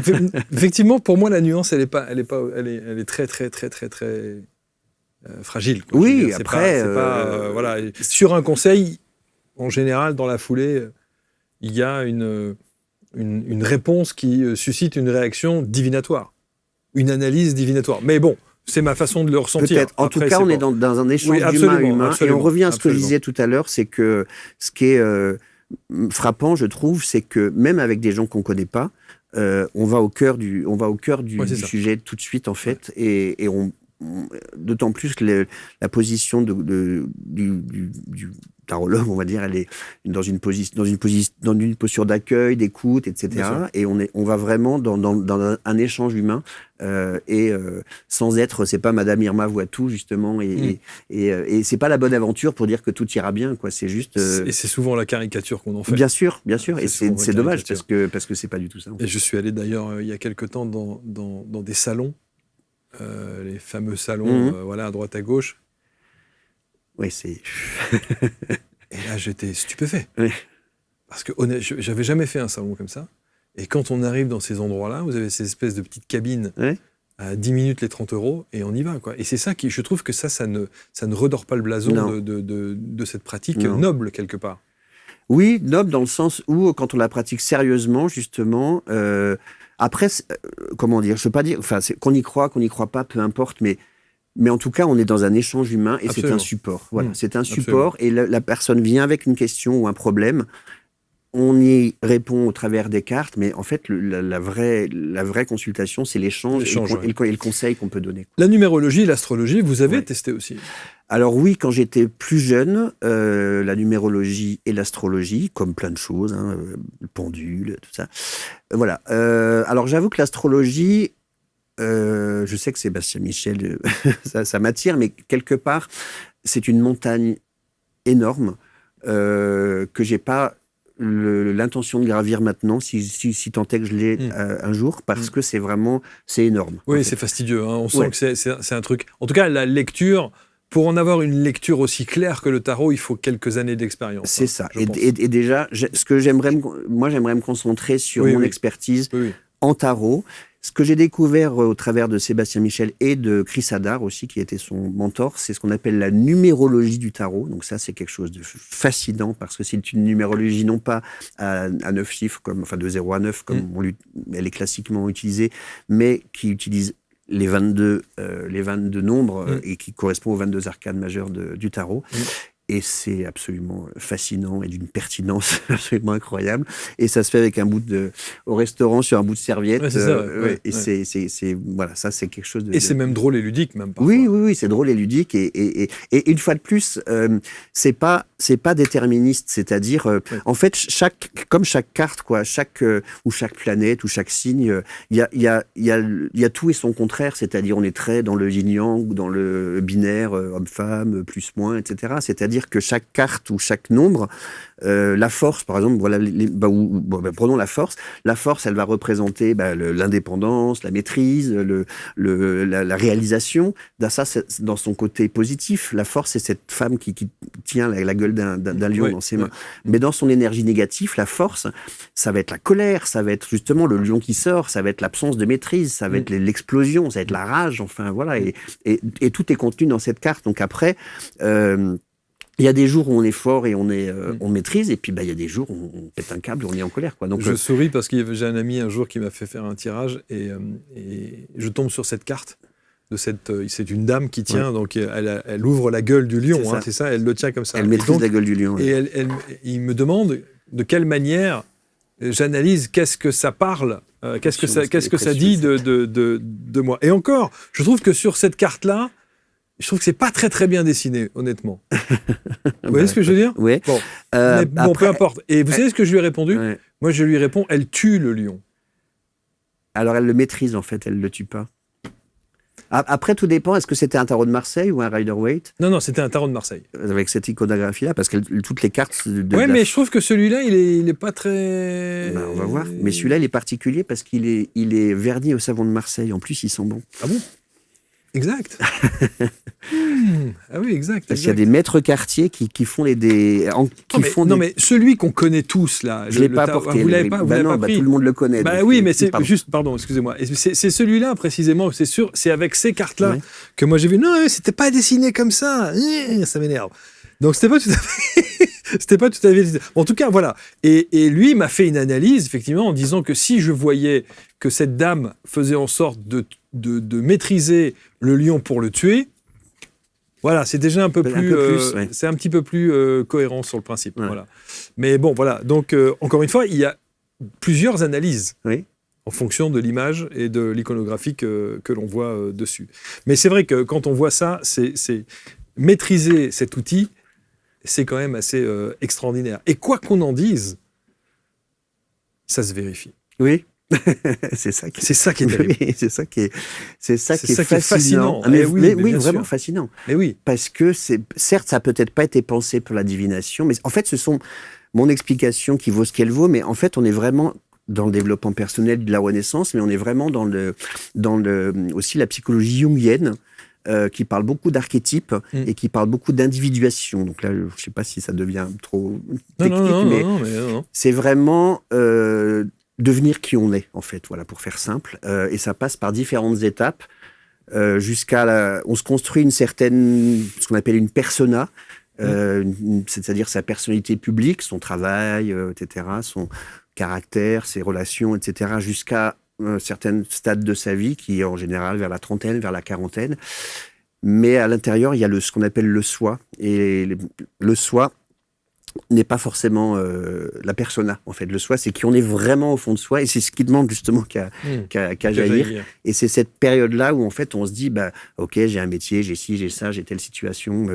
effectivement, pour moi, la nuance, elle est très, très, très, très, très fragile. Quoi. Oui, c'est après... voilà. Sur un conseil, en général, dans la foulée, il y a une réponse qui suscite une réaction divinatoire, une analyse divinatoire. Mais bon, c'est ma façon de le ressentir. Peut-être. En tout cas, on est dans un échange humain. Et on revient à ce que je disais tout à l'heure, c'est que ce qui est frappant, je trouve, c'est que même avec des gens qu'on ne connaît pas, on va au cœur du sujet tout de suite, en fait, et d'autant plus que la position du tarologue, on va dire, elle est dans une posture d'accueil, d'écoute, etc. Et on va vraiment dans un échange humain sans être, c'est pas Madame Irma voit tout justement, et c'est pas la bonne aventure pour dire que tout ira bien, quoi. C'est juste. Et c'est souvent la caricature qu'on en fait. Bien sûr, et c'est dommage parce que c'est pas du tout ça. En fait. Et je suis allé d'ailleurs il y a quelque temps dans des salons. Les fameux salons, voilà, à droite à gauche. Oui, c'est. Et là, j'étais stupéfait. Oui. Parce que j'avais jamais fait un salon comme ça. Et quand on arrive dans ces endroits-là, vous avez ces espèces de petites cabines à 10 minutes les 30 €, et on y va, quoi. Et c'est ça qui, je trouve que ça ne redore pas le blason de cette pratique noble, quelque part. Oui, noble dans le sens où, quand on la pratique sérieusement, justement, après, comment dire, je ne veux pas dire, qu'on y croit pas, peu importe, mais en tout cas, on est dans un échange humain et Absolument. C'est un support. Voilà, c'est un support et la personne vient avec une question ou un problème. On y répond au travers des cartes, mais en fait, la vraie consultation, c'est l'échange et le conseil qu'on peut donner. La numérologie et l'astrologie, vous avez testé aussi? Alors oui, quand j'étais plus jeune, la numérologie et l'astrologie, comme plein de choses, le pendule, tout ça. Voilà. Alors j'avoue que l'astrologie, je sais que Sébastien Michel, ça m'attire, mais quelque part, c'est une montagne énorme que j'ai pas l'intention de gravir maintenant, si tant est que je l'ai un jour, parce que c'est énorme. Oui, c'est fastidieux. On sent que c'est un truc. En tout cas, la lecture. Pour en avoir une lecture aussi claire que le tarot, il faut quelques années d'expérience. C'est ça. Et déjà, ce que j'aimerais me concentrer sur mon expertise en tarot. Ce que j'ai découvert au travers de Sébastien Michel et de Chris Hadar aussi, qui était son mentor, c'est ce qu'on appelle la numérologie du tarot. Donc ça, c'est quelque chose de fascinant parce que c'est une numérologie non pas à 9 chiffres, de 0 à 9, comme elle est classiquement utilisée, mais qui utilise les 22 nombres et qui correspond aux 22 arcanes majeures du tarot. Et c'est absolument fascinant et d'une pertinence absolument incroyable. Et ça se fait avec au restaurant sur un bout de serviette. Ouais, c'est ça, et c'est voilà, ça c'est quelque chose de. Et c'est même drôle et ludique même parfois. Oui, c'est drôle et ludique. Et une fois de plus, c'est pas déterministe. C'est-à-dire, en fait, comme chaque carte, quoi, ou chaque planète ou chaque signe, il y a tout et son contraire. C'est-à-dire, on est très dans le yin-yang ou dans le binaire, homme-femme, plus-moins, etc. C'est-à-dire que chaque carte ou chaque nombre, la force, par exemple, voilà, prenons la force. La force, elle va représenter l'indépendance, la maîtrise, la réalisation. Ça, c'est dans son côté positif. La force, c'est cette femme qui tient la gueule d'un lion dans ses mains. Mais dans son énergie négative, la force, ça va être la colère, ça va être justement le lion qui sort, ça va être l'absence de maîtrise, ça va être l'explosion, ça va être la rage, enfin voilà. Et tout est contenu dans cette carte. Donc après, il y a des jours où on est fort et on maîtrise, et puis il y a des jours où on pète un câble et on est en colère, quoi. Donc, je souris parce que j'ai un ami un jour qui m'a fait faire un tirage et je tombe sur cette carte. C'est une dame qui tient, donc elle ouvre la gueule du lion, c'est ça, elle le tient comme ça. Elle maîtrise la gueule du lion. Et il me demande de quelle manière j'analyse, qu'est-ce que ça parle, qu'est-ce que ça dit de moi. Et encore, je trouve que sur cette carte-là, je trouve que c'est pas très très bien dessiné, honnêtement. Vous voyez ce que je veux dire? Oui. Bon, peu importe. Et vous savez ce que je lui ai répondu? Moi, je lui réponds, elle tue le lion. Alors, elle le maîtrise, en fait, elle le tue pas. Après, tout dépend. Est-ce que c'était un tarot de Marseille ou un Rider-Waite? Non, c'était un tarot de Marseille. Avec cette iconographie-là, parce que toutes les cartes... mais je trouve que celui-là, il est pas très... On va voir. Mais celui-là, il est particulier parce qu'il est verni au savon de Marseille. En plus, il sent bon. Ah bon? Exact. Ah oui, exact. Parce qu'il y a des maîtres quartiers qui font Non, mais celui qu'on connaît tous, là... Je ne l'ai pas apporté. Vous l'avez pas pris. Tout le monde le connaît. Oui, mais c'est juste... Pardon, excusez-moi. C'est celui-là, précisément, c'est sûr, c'est avec ces cartes-là que moi j'ai vu. Non, c'était pas dessiné comme ça. Ça m'énerve. Donc, c'était pas tout à fait... C'était pas tout à fait... En tout cas, voilà. Et lui m'a fait une analyse, effectivement, en disant que si je voyais que cette dame faisait en sorte de maîtriser le lion pour le tuer, voilà, c'est déjà un peu plus... C'est un petit peu plus cohérent sur le principe. Ouais. Voilà. Mais bon, voilà. Donc, encore une fois, il y a plusieurs analyses en fonction de l'image et de l'iconographie que l'on voit dessus. Mais c'est vrai que quand on voit ça, c'est maîtriser cet outil, c'est quand même assez extraordinaire. Et quoi qu'on en dise, ça se vérifie. Oui. C'est ça qui est terrible. Oui, c'est ça qui est fascinant. Mais oui, vraiment fascinant. Mais oui. Parce que certes, ça n'a peut-être pas été pensé pour la divination, mais en fait, ce sont mon explication qui vaut ce qu'elle vaut, mais en fait, on est vraiment dans le développement personnel de la Renaissance, mais on est vraiment dans aussi la psychologie jungienne, qui parle beaucoup d'archétypes et qui parle beaucoup d'individuation. Donc là, je ne sais pas si ça devient trop technique, mais c'est vraiment devenir qui on est, en fait, voilà, pour faire simple. Et ça passe par différentes étapes jusqu'à... On se construit ce qu'on appelle une persona, c'est-à-dire sa personnalité publique, son travail, etc., son caractère, ses relations, etc., jusqu'à certains stades de sa vie, qui est en général vers la trentaine, vers la quarantaine. Mais à l'intérieur, il y a ce qu'on appelle le soi. Et le soi n'est pas forcément la persona, en fait. Le soi, c'est qui on est vraiment au fond de soi, et c'est ce qui demande justement qu'à jaillir. Et c'est cette période-là où, en fait, on se dit, ok, j'ai un métier, j'ai ci, j'ai ça, j'ai telle situation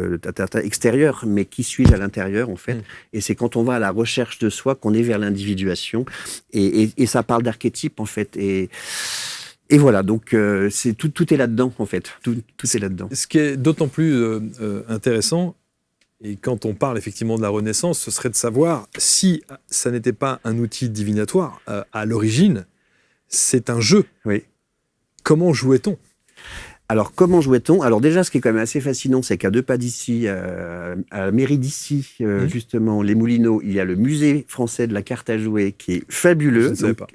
extérieure, mais qui suis-je à l'intérieur, en fait? Et c'est quand on va à la recherche de soi qu'on est vers l'individuation, et ça parle d'archétype, en fait, et voilà, donc tout est là-dedans, en fait. Tout est là-dedans. Ce qui est d'autant plus intéressant, et quand on parle effectivement de la Renaissance, ce serait de savoir si ça n'était pas un outil divinatoire à l'origine, c'est un jeu. Oui. Comment jouait-on? Alors, comment jouait-on? Alors déjà, ce qui est quand même assez fascinant, c'est qu'à 2 pas d'ici, à la mairie d'ici, justement, les Moulineaux, il y a le musée français de la carte à jouer qui est fabuleux. Je ne savais pas.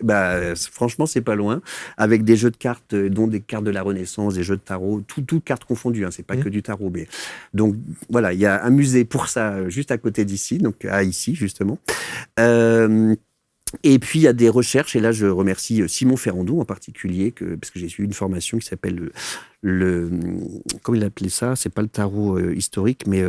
Franchement, c'est pas loin, avec des jeux de cartes, dont des cartes de la Renaissance, des jeux de tarot, tout cartes confondues, hein, c'est pas que du tarot. Mais... Donc voilà, il y a un musée pour ça, juste à côté d'ici, donc à ici, justement. Et puis, il y a des recherches, et là, je remercie Simon Ferrandou en particulier, parce que j'ai suivi une formation qui s'appelle comment il appelait ça? C'est pas le tarot historique, mais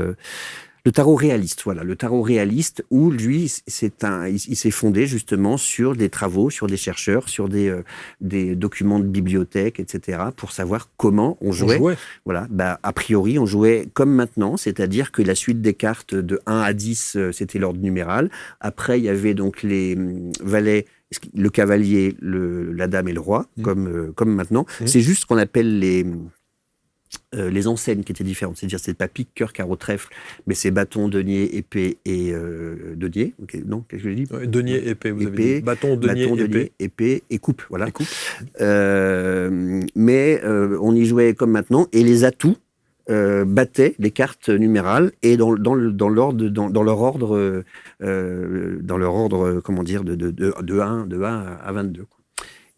le tarot réaliste. Voilà, le tarot réaliste, où lui, il s'est fondé justement sur des travaux, sur des chercheurs, sur des documents de bibliothèque, etc., pour savoir comment on jouait. Voilà, a priori, on jouait comme maintenant, c'est-à-dire que la suite des cartes de 1 à 10, c'était l'ordre numéral. Après, il y avait donc les valets, le cavalier, la dame et le roi, comme maintenant. C'est juste ce qu'on appelle les enseignes qui étaient différentes. C'est-à-dire, c'est pas pique, cœur, carreau, trèfle, mais c'est bâton, denier, épée et denier. Okay, non, qu'est-ce que je dis? Denier, épée, vous avez dit. Bâton, denier, épée et coupe. Voilà. Et coupe. Mais on y jouait comme maintenant, et les atouts battaient les cartes numérales et dans leur ordre, comment dire, de 1 à 22. Quoi.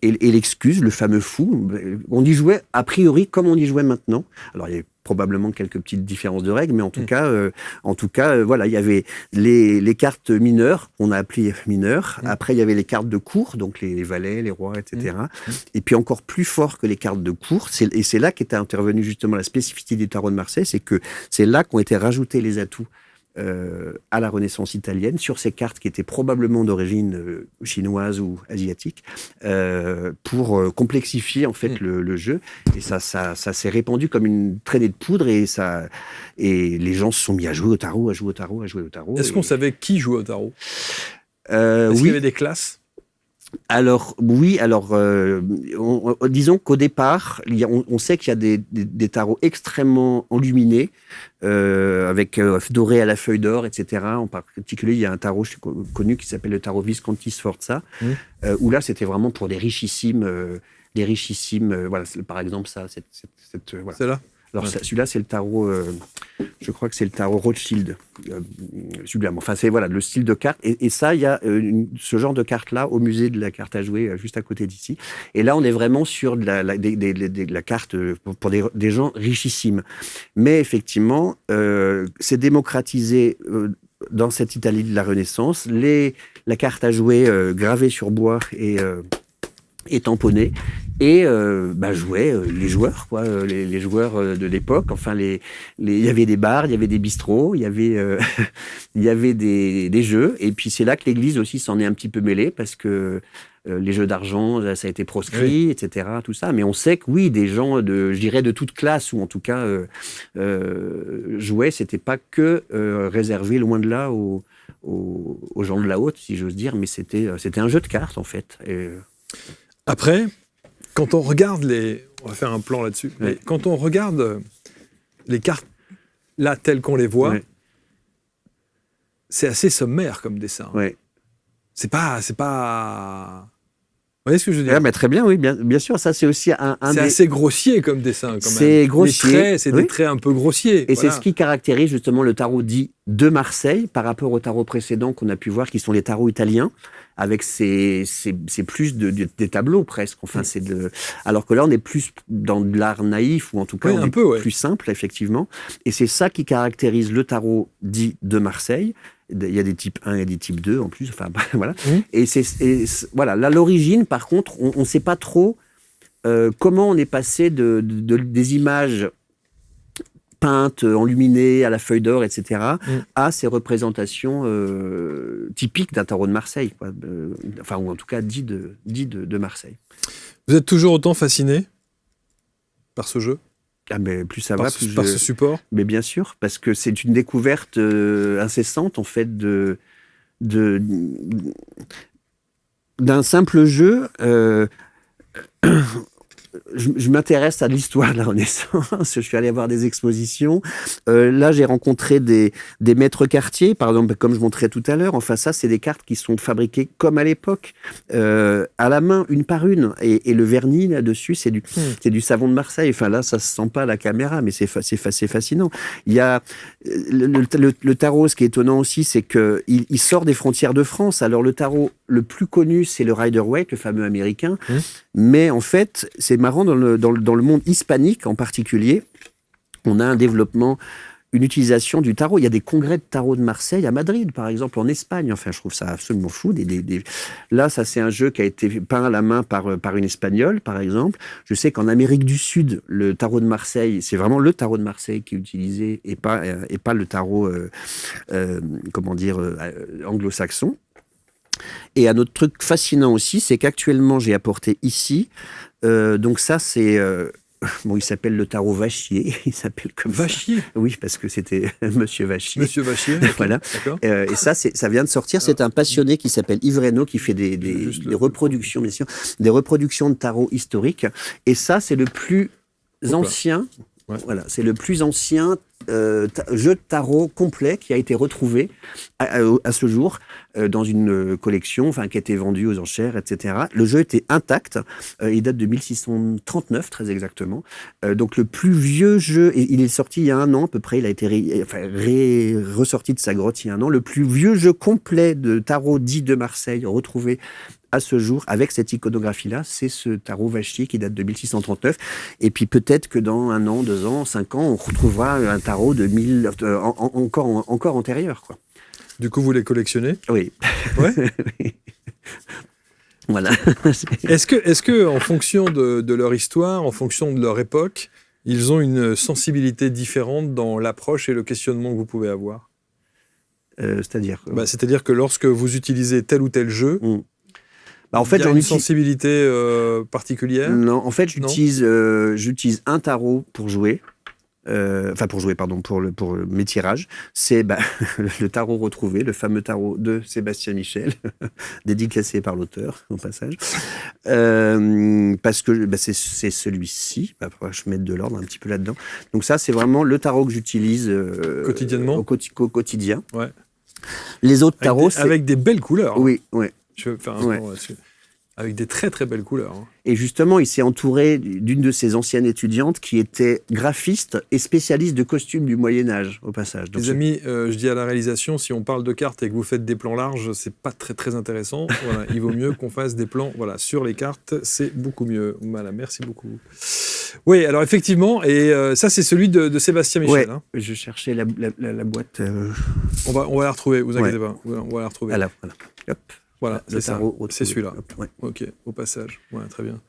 Et l'excuse, le fameux fou, on y jouait a priori comme on y jouait maintenant. Alors il y a probablement quelques petites différences de règles, mais en tout cas, voilà, il y avait les cartes mineures, on a appelé mineures. Après, il y avait les cartes de cour, donc les valets, les rois, etc. Et puis encore plus fort que les cartes de cour, et c'est là qu'était intervenue justement la spécificité du tarot de Marseille, c'est que c'est là qu'ont été rajoutés les atouts à la Renaissance italienne, sur ces cartes qui étaient probablement d'origine chinoise ou asiatique, pour complexifier en fait le jeu. Et ça s'est répandu comme une traînée de poudre, et les gens se sont mis à jouer au tarot, à jouer au tarot. Est-ce qu'on savait qui jouait au tarot? Est-ce qu'il y avait des classes? Alors, oui, disons qu'au départ, on sait qu'il y a des tarots extrêmement enluminés, avec doré à la feuille d'or, etc. En particulier, il y a un tarot connu qui s'appelle le tarot Visconti Sforza, où là, c'était vraiment pour des richissimes, voilà, par exemple, ça, voilà. C'est là? Alors, celui-là, c'est le tarot, je crois que c'est le tarot Rothschild, celui-là. Enfin, c'est voilà, le style de carte. Et ça, il y a ce genre de carte-là au musée de la carte à jouer, juste à côté d'ici. Et là, on est vraiment sur de la carte pour des gens richissimes. Mais effectivement, c'est démocratisé dans cette Italie de la Renaissance. La carte à jouer gravée sur bois et tamponnée. Et jouaient les joueurs, quoi, les joueurs de l'époque. Enfin, il y avait des bars, il y avait des bistrots, il y avait des jeux. Et puis c'est là que l'Église aussi s'en est un petit peu mêlée, parce que les jeux d'argent, ça a été proscrit, etc. Tout ça. Mais on sait que oui, des gens je dirais de toute classe, ou en tout cas jouaient. C'était pas que réservé, loin de là, aux gens de la haute, si j'ose dire. Mais c'était un jeu de cartes en fait. Après. Quand on regarde on va faire un plan là-dessus, mais quand on regarde les cartes là telles qu'on les voit, c'est assez sommaire comme dessin. Ouais. C'est pas. Vous voyez ce que je veux dire? Mais très bien, oui, bien sûr. Ça, c'est aussi c'est assez grossier comme dessin, quand même. C'est grossier. Les traits, c'est des traits un peu grossiers. Et c'est ce qui caractérise justement le tarot dit de Marseille par rapport aux tarots précédents qu'on a pu voir, qui sont les tarots italiens, avec c'est plus des tableaux presque. Enfin, alors que là, on est plus dans de l'art naïf, ou en tout cas, plus simple, effectivement. Et c'est ça qui caractérise le tarot dit de Marseille. Il y a des types 1 et des types 2 en plus. Enfin, voilà. Et voilà. Là, l'origine, par contre, on ne sait pas trop comment on est passé des images peintes, enluminées, à la feuille d'or, etc., à ces représentations typiques d'un tarot de Marseille, quoi. Enfin, ou en tout cas dit de Marseille. Vous êtes toujours autant fasciné par ce jeu? Mais plus ça va, plus par ce support. Mais bien sûr, parce que c'est une découverte incessante en fait d'un simple jeu. je m'intéresse à l'histoire de la Renaissance. Je suis allé voir des expositions. Là, j'ai rencontré des maîtres quartiers, par exemple, comme je montrais tout à l'heure. Enfin, ça, c'est des cartes qui sont fabriquées comme à l'époque, à la main, une par une. Et le vernis là-dessus, c'est du savon de Marseille. Enfin, là, ça se sent pas à la caméra, mais c'est fascinant. Il y a le tarot. Ce qui est étonnant aussi, c'est que il sort des frontières de France. Alors, le tarot le plus connu, c'est le Rider-Waite, le fameux américain. Mais en fait, c'est marrant, dans le monde hispanique en particulier, on a un développement, une utilisation du tarot. Il y a des congrès de tarot de Marseille à Madrid, par exemple, en Espagne. Enfin, je trouve ça absolument fou. Là, ça, c'est un jeu qui a été peint à la main par une Espagnole, par exemple. Je sais qu'en Amérique du Sud, le tarot de Marseille, c'est vraiment le tarot de Marseille qui est utilisé et pas le tarot, anglo-saxon. Et un autre truc fascinant aussi, c'est qu'actuellement, j'ai apporté ici, donc ça, c'est... il s'appelle le tarot Vachier. Il s'appelle comme Vachier. Ça. Oui, parce que c'était Monsieur Vachier. Monsieur Vachier. Okay. Voilà. Et ça vient de sortir. C'est un passionné qui s'appelle Yves Reynaud qui fait des reproductions, bien sûr, des reproductions de tarot historiques. Et ça, c'est le plus ancien. Ouais. Voilà, c'est le plus ancien jeu de tarot complet qui a été retrouvé à ce jour dans une collection, qui a été vendue aux enchères, etc. Le jeu était intact. Il date de 1639, très exactement. Donc le plus vieux jeu, il est sorti il y a 1 an à peu près. Il a été ressorti de sa grotte il y a 1 an. Le plus vieux jeu complet de tarot dit de Marseille retrouvé à ce jour, avec cette iconographie-là, c'est ce tarot Vachier qui date de 1639. Et puis peut-être que dans 1 an, 2 ans, 5 ans, on retrouvera un tarot de encore antérieur, quoi. Du coup, vous les collectionnez ? Oui. Ouais. Voilà. Est-ce que, en fonction de leur histoire, en fonction de leur époque, ils ont une sensibilité différente dans l'approche et le questionnement que vous pouvez avoir ? C'est-à-dire c'est-à-dire que lorsque vous utilisez tel ou tel jeu, en fait, il y a une sensibilité particulière ? Non, en fait, j'utilise un tarot pour jouer. Pour mes tirages. C'est le tarot retrouvé, le fameux tarot de Sébastien Michel, dédicacé par l'auteur, au passage. Parce que c'est celui-ci. Je vais mettre de l'ordre un petit peu là-dedans. Donc ça, c'est vraiment le tarot que j'utilise quotidiennement, au quotidien. Ouais. Les autres tarots, avec des belles couleurs. Oui, oui. Je veux faire un point là-dessus. Avec des très très belles couleurs. Et justement, il s'est entouré d'une de ses anciennes étudiantes qui était graphiste et spécialiste de costumes du Moyen-Âge, au passage. Donc, les amis, je dis à la réalisation, si on parle de cartes et que vous faites des plans larges, c'est pas très très intéressant. Voilà, il vaut mieux qu'on fasse des plans sur les cartes, c'est beaucoup mieux. Voilà, merci beaucoup. Oui, alors effectivement, et ça c'est celui de Sébastien Michel. Ouais, je cherchais la boîte. On va la retrouver, vous inquiétez pas. On va la retrouver. Voilà. Hop. Voilà, c'est ça. C'est celui-là. Ouais. Ok, au passage. Ouais, très bien.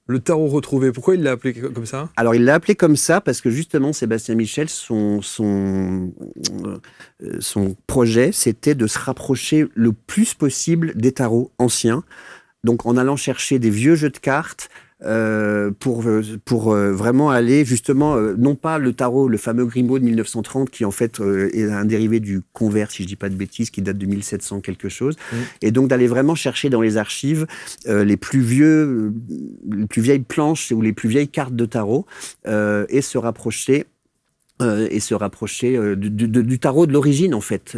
Le tarot retrouvé, pourquoi il l'a appelé comme ça ? Alors, il l'a appelé comme ça parce que justement, Sébastien Michel, son projet, c'était de se rapprocher le plus possible des tarots anciens. Donc, en allant chercher des vieux jeux de cartes, pour vraiment aller justement, non pas le tarot, le fameux Grimaud de 1930 qui en fait est un dérivé du Convert, si je dis pas de bêtises, qui date de 1700 quelque chose, et donc d'aller vraiment chercher dans les archives les plus vieilles planches ou les plus vieilles cartes de tarot et se rapprocher du tarot de l'origine, en fait.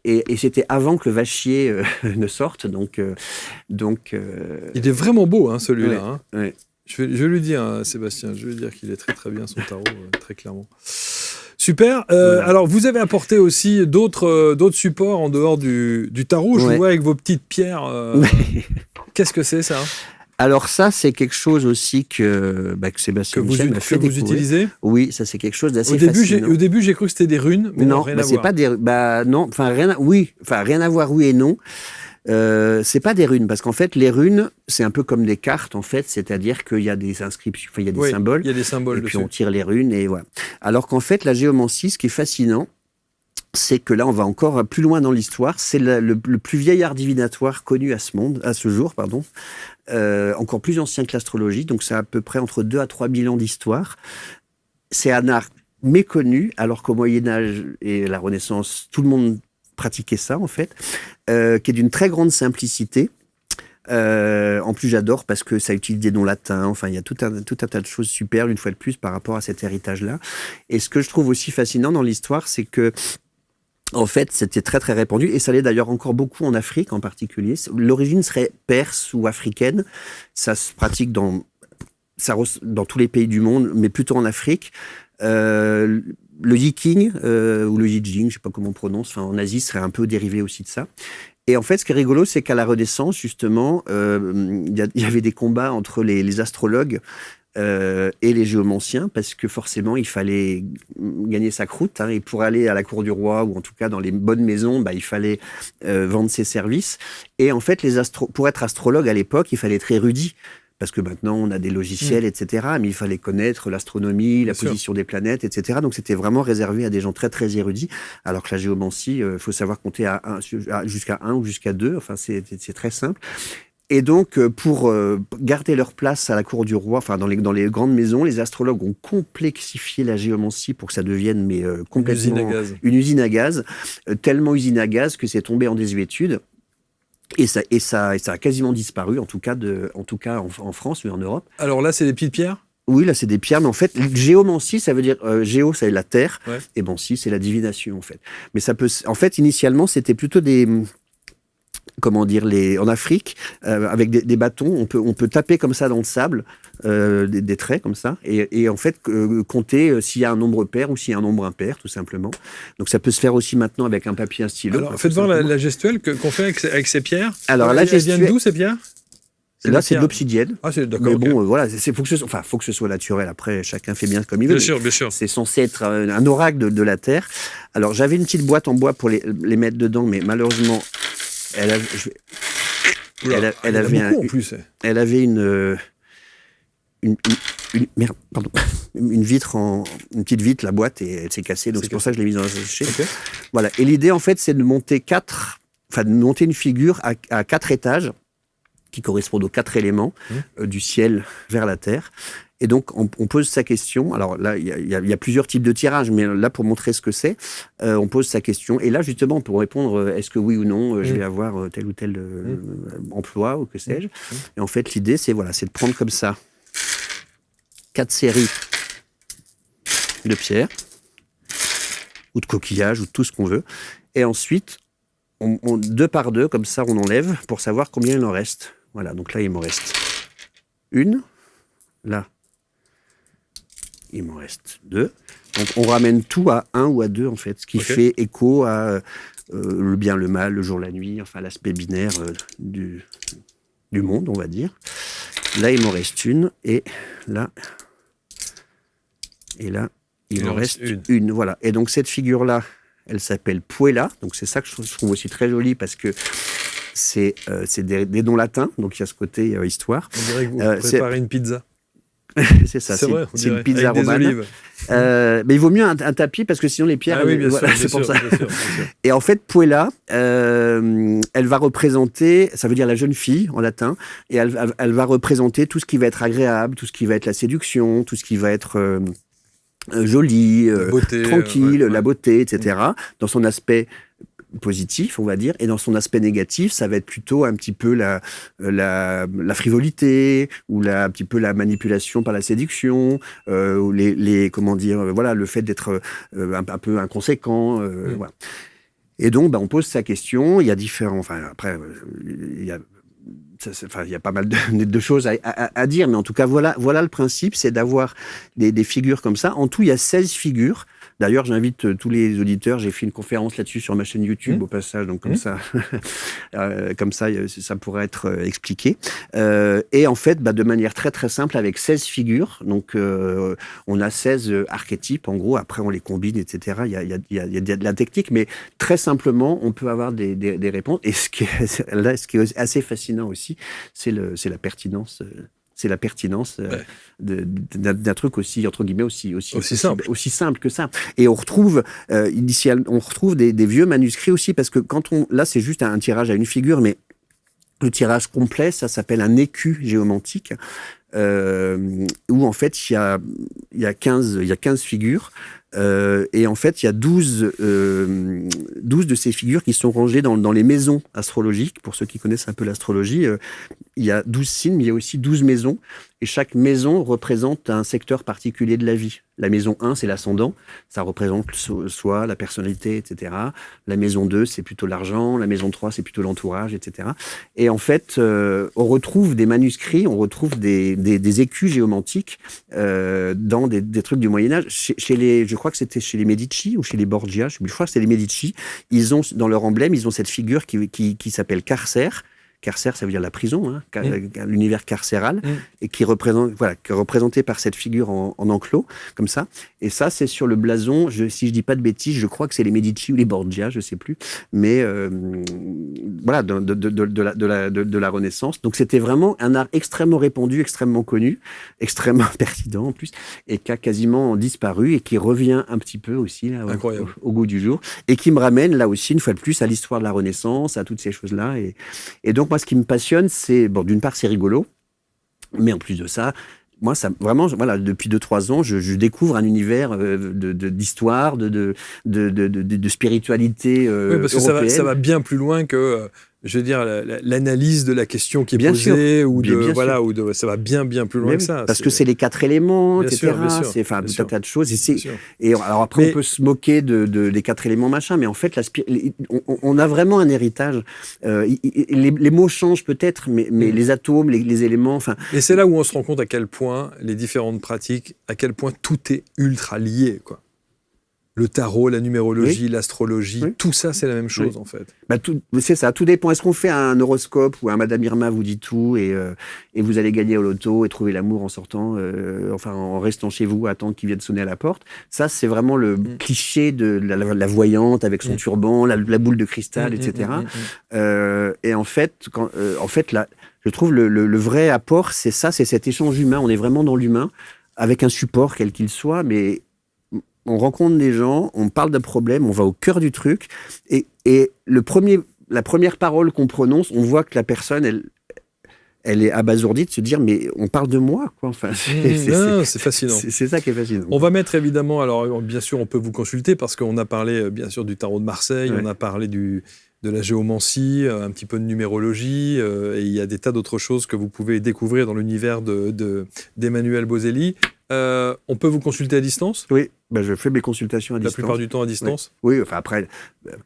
Et c'était avant que le Vachier ne sorte, donc... Il est vraiment beau, celui-là. Ouais, ouais. Je vais lui dire, Sébastien, je vais lui dire qu'il est très très bien son tarot, très clairement. Super. Alors, vous avez apporté aussi d'autres supports en dehors du tarot. Je vois avec vos petites pierres. Qu'est-ce que c'est, ça ? Alors ça, c'est quelque chose aussi que Sébastien Michel m'a fait découvrir. Que vous utilisez ? Oui, ça c'est quelque chose d'assez fascinant. Au début, j'ai cru que c'était des runes, mais non, rien à voir. C'est pas des, non, rien à voir, oui et non. C'est pas des runes, parce qu'en fait, les runes, c'est un peu comme des cartes, en fait, c'est-à-dire qu'il y a des inscriptions, il y a des symboles. Il y a des symboles et dessus. Puis on tire les runes et voilà. Alors qu'en fait, la géomancie, ce qui est fascinant, c'est que là, on va encore plus loin dans l'histoire. C'est le plus vieil art divinatoire connu à ce jour. Encore plus ancien que l'astrologie, donc c'est à peu près entre 2 à 3 000 ans d'histoire. C'est un art méconnu, alors qu'au Moyen-Âge et la Renaissance, tout le monde pratiquait ça, en fait, qui est d'une très grande simplicité. En plus, j'adore parce que ça utilise des noms latins. Enfin, il y a tout un tas de choses super, une fois de plus, par rapport à cet héritage-là. Et ce que je trouve aussi fascinant dans l'histoire, c'est que en fait, c'était très très répandu et ça l'est d'ailleurs encore beaucoup en Afrique en particulier. L'origine serait perse ou africaine. Ça se pratique dans tous les pays du monde, mais plutôt en Afrique. Le yiking ou le yijing, je ne sais pas comment on prononce, en Asie serait un peu dérivé aussi de ça. Et en fait, ce qui est rigolo, c'est qu'à la Renaissance, justement, il y avait des combats entre les astrologues et les géomanciens, parce que forcément, il fallait gagner sa croûte. Et pour aller à la cour du roi, ou en tout cas dans les bonnes maisons, il fallait vendre ses services. Et en fait, pour être astrologue à l'époque, il fallait être érudit. Parce que maintenant, on a des logiciels, etc. Mais il fallait connaître l'astronomie, la position des planètes, etc. Donc, c'était vraiment réservé à des gens très, très érudits. Alors que la géomancie, il faut savoir compter jusqu'à 1 ou jusqu'à 2. Enfin, c'est très simple. Et donc, pour garder leur place à la cour du roi, dans les grandes maisons, les astrologues ont complexifié la géomancie pour que ça devienne complètement une usine à gaz. Tellement usine à gaz que c'est tombé en désuétude. Et ça a quasiment disparu, en tout cas en France, mais en Europe. Alors là, c'est des petites pierres ? Oui, là, c'est des pierres, mais en fait, géomancie, ça veut dire géo, c'est la terre, et mancie, c'est la divination, en fait. Mais ça peut, en fait, initialement, c'était plutôt en Afrique, avec des bâtons, on peut taper comme ça dans le sable, des traits comme ça, et en fait compter s'il y a un nombre pair ou s'il y a un nombre impair, tout simplement. Donc ça peut se faire aussi maintenant avec un papier, un stylo. Alors faites voir la gestuelle qu'on fait avec ces pierres. Alors la gestuelle, viennent d'où ces pierres? Là, c'est de l'obsidienne. Ah, c'est d'accord. Mais bon, voilà, faut que ce soit naturel. Après, chacun fait bien comme il veut. Bien sûr. C'est censé être un oracle de la terre. Alors, j'avais une petite boîte en bois pour les mettre dedans, mais malheureusement, elle avait une petite vitre, la boîte, et elle s'est cassée. Donc c'est pour ça que je l'ai mise dans un sachet. Okay. Voilà. Et l'idée, en fait, c'est de monter une figure à 4 étages qui correspondent aux 4 éléments du ciel vers la terre. Et donc, on pose sa question. Alors là, il y a plusieurs types de tirages, mais là, pour montrer ce que c'est, on pose sa question. Et là, justement, pour répondre, est-ce que oui ou non, je vais avoir tel ou tel emploi, ou que sais-je. Et en fait, l'idée, c'est de prendre comme ça 4 séries de pierres, ou de coquillages, ou de tout ce qu'on veut. Et ensuite, 2 par 2, comme ça, on enlève pour savoir combien il en reste. Voilà, donc là, il m'en reste une. Là, il m'en reste 2. Donc, on ramène tout à 1 ou à 2, en fait, ce qui fait écho à le bien, le mal, le jour, la nuit, enfin, l'aspect binaire du monde, on va dire. Là, il m'en reste une, et là, il en reste une. Voilà. Et donc, cette figure-là, elle s'appelle Puella. Donc, c'est ça que je trouve aussi très joli, parce que c'est des noms latins, donc il y a ce côté histoire. On dirait que vous préparez une pizza. C'est ça, c'est une pizza avec romane. des olives. Mais il vaut mieux un tapis, parce que sinon les pierres... Ah oui, bien sûr, c'est pour ça. Bien sûr. Et en fait, Puella, elle va représenter, ça veut dire la jeune fille en latin, et elle va représenter tout ce qui va être agréable, tout ce qui va être la séduction, tout ce qui va être joli, beauté, tranquille, la beauté, etc. Dans son aspect positif, on va dire, et dans son aspect négatif, ça va être plutôt un petit peu la frivolité, ou un petit peu la manipulation par la séduction, ou le fait d'être un peu inconséquent, voilà. Et donc, on pose sa question. Il y a différents, il y a pas mal de choses à dire, mais en tout cas, voilà le principe, c'est d'avoir des figures comme ça. En tout, il y a 16 figures. D'ailleurs, j'invite tous les auditeurs, j'ai fait une conférence là-dessus sur ma chaîne YouTube, au passage, donc comme ça, ça pourrait être expliqué. Et en fait, de manière très très simple, avec 16 figures, donc on a 16 archétypes, en gros, après on les combine, etc. Il y a de la technique, mais très simplement, on peut avoir des réponses. Et ce qui est assez fascinant aussi, c'est la pertinence. C'est la pertinence d'un truc aussi, entre guillemets, aussi simple que ça. Et on retrouve des vieux manuscrits aussi, parce que là, c'est juste un tirage à une figure, mais le tirage complet, ça s'appelle un écu géomantique, où en fait, il y a 15 figures. Et en fait, il y a 12 de ces figures qui sont rangées dans les maisons astrologiques. Pour ceux qui connaissent un peu l'astrologie, il y a 12 signes, mais il y a aussi 12 maisons. Et chaque maison représente un secteur particulier de la vie. La maison 1, c'est l'ascendant. Ça représente soit la personnalité, etc. La maison 2, c'est plutôt l'argent. La maison 3, c'est plutôt l'entourage, etc. Et en fait, on retrouve des manuscrits, on retrouve des écus géomantiques dans des trucs du Moyen-Âge. Je crois que c'était chez les Medici ou chez les Borgia. Je crois que c'est les Medici. Ils ont, dans leur emblème, ils ont cette figure qui s'appelle carcère. Carcère, ça veut dire la prison, hein, l'univers carcéral, et qui est représenté par cette figure en enclos, comme ça. Et ça, c'est sur le blason, si je dis pas de bêtises, je crois que c'est les Medici ou les Borgia, je sais plus, mais voilà, de la Renaissance. Donc c'était vraiment un art extrêmement répandu, extrêmement connu, extrêmement pertinent en plus, et qui a quasiment disparu, et qui revient un petit peu aussi là, au goût du jour, et qui me ramène là aussi, une fois de plus, à l'histoire de la Renaissance, à toutes ces choses-là. Et donc, moi, ce qui me passionne, c'est, bon, d'une part, c'est rigolo, mais en plus de ça, moi, ça, vraiment, voilà, depuis 2-3 ans, je découvre un univers d'histoire, de spiritualité oui, parce que ça va bien plus loin que, je veux dire, l'analyse de la question qui est posée, ça va bien plus loin que ça. Parce que c'est les 4 éléments, etc. C'est tout un tas de choses. Et alors après, on peut se moquer des 4 éléments, machin, mais en fait, on a vraiment un héritage. Les mots changent peut-être, mais les atomes, les éléments, enfin. Et c'est là où on se rend compte à quel point les différentes pratiques, à quel point tout est ultra lié, quoi. Le tarot, la numérologie, l'astrologie, tout ça, c'est la même chose, en fait. C'est ça, tout dépend. Est-ce qu'on fait un horoscope où un Madame Irma vous dit tout et vous allez gagner au loto et trouver l'amour en sortant, en restant chez vous, à attendre qu'il vienne sonner à la porte. Ça, c'est vraiment le cliché de la voyante avec son turban, la boule de cristal, etc. Et en fait, là, je trouve le vrai apport, c'est ça, c'est cet échange humain. On est vraiment dans l'humain, avec un support, quel qu'il soit, mais on rencontre des gens, on parle d'un problème, on va au cœur du truc, et la première parole qu'on prononce, on voit que la personne, elle est abasourdie de se dire, mais on parle de moi, quoi. Enfin, c'est fascinant. C'est ça qui est fascinant. On va mettre évidemment, alors bien sûr, on peut vous consulter parce qu'on a parlé bien sûr du tarot de Marseille, on a parlé de la géomancie, un petit peu de numérologie, et il y a des tas d'autres choses que vous pouvez découvrir dans l'univers d'Emmanuel Boselli. On peut vous consulter à distance ? Oui, je fais mes consultations à distance. La plupart du temps à distance ? Oui, enfin après,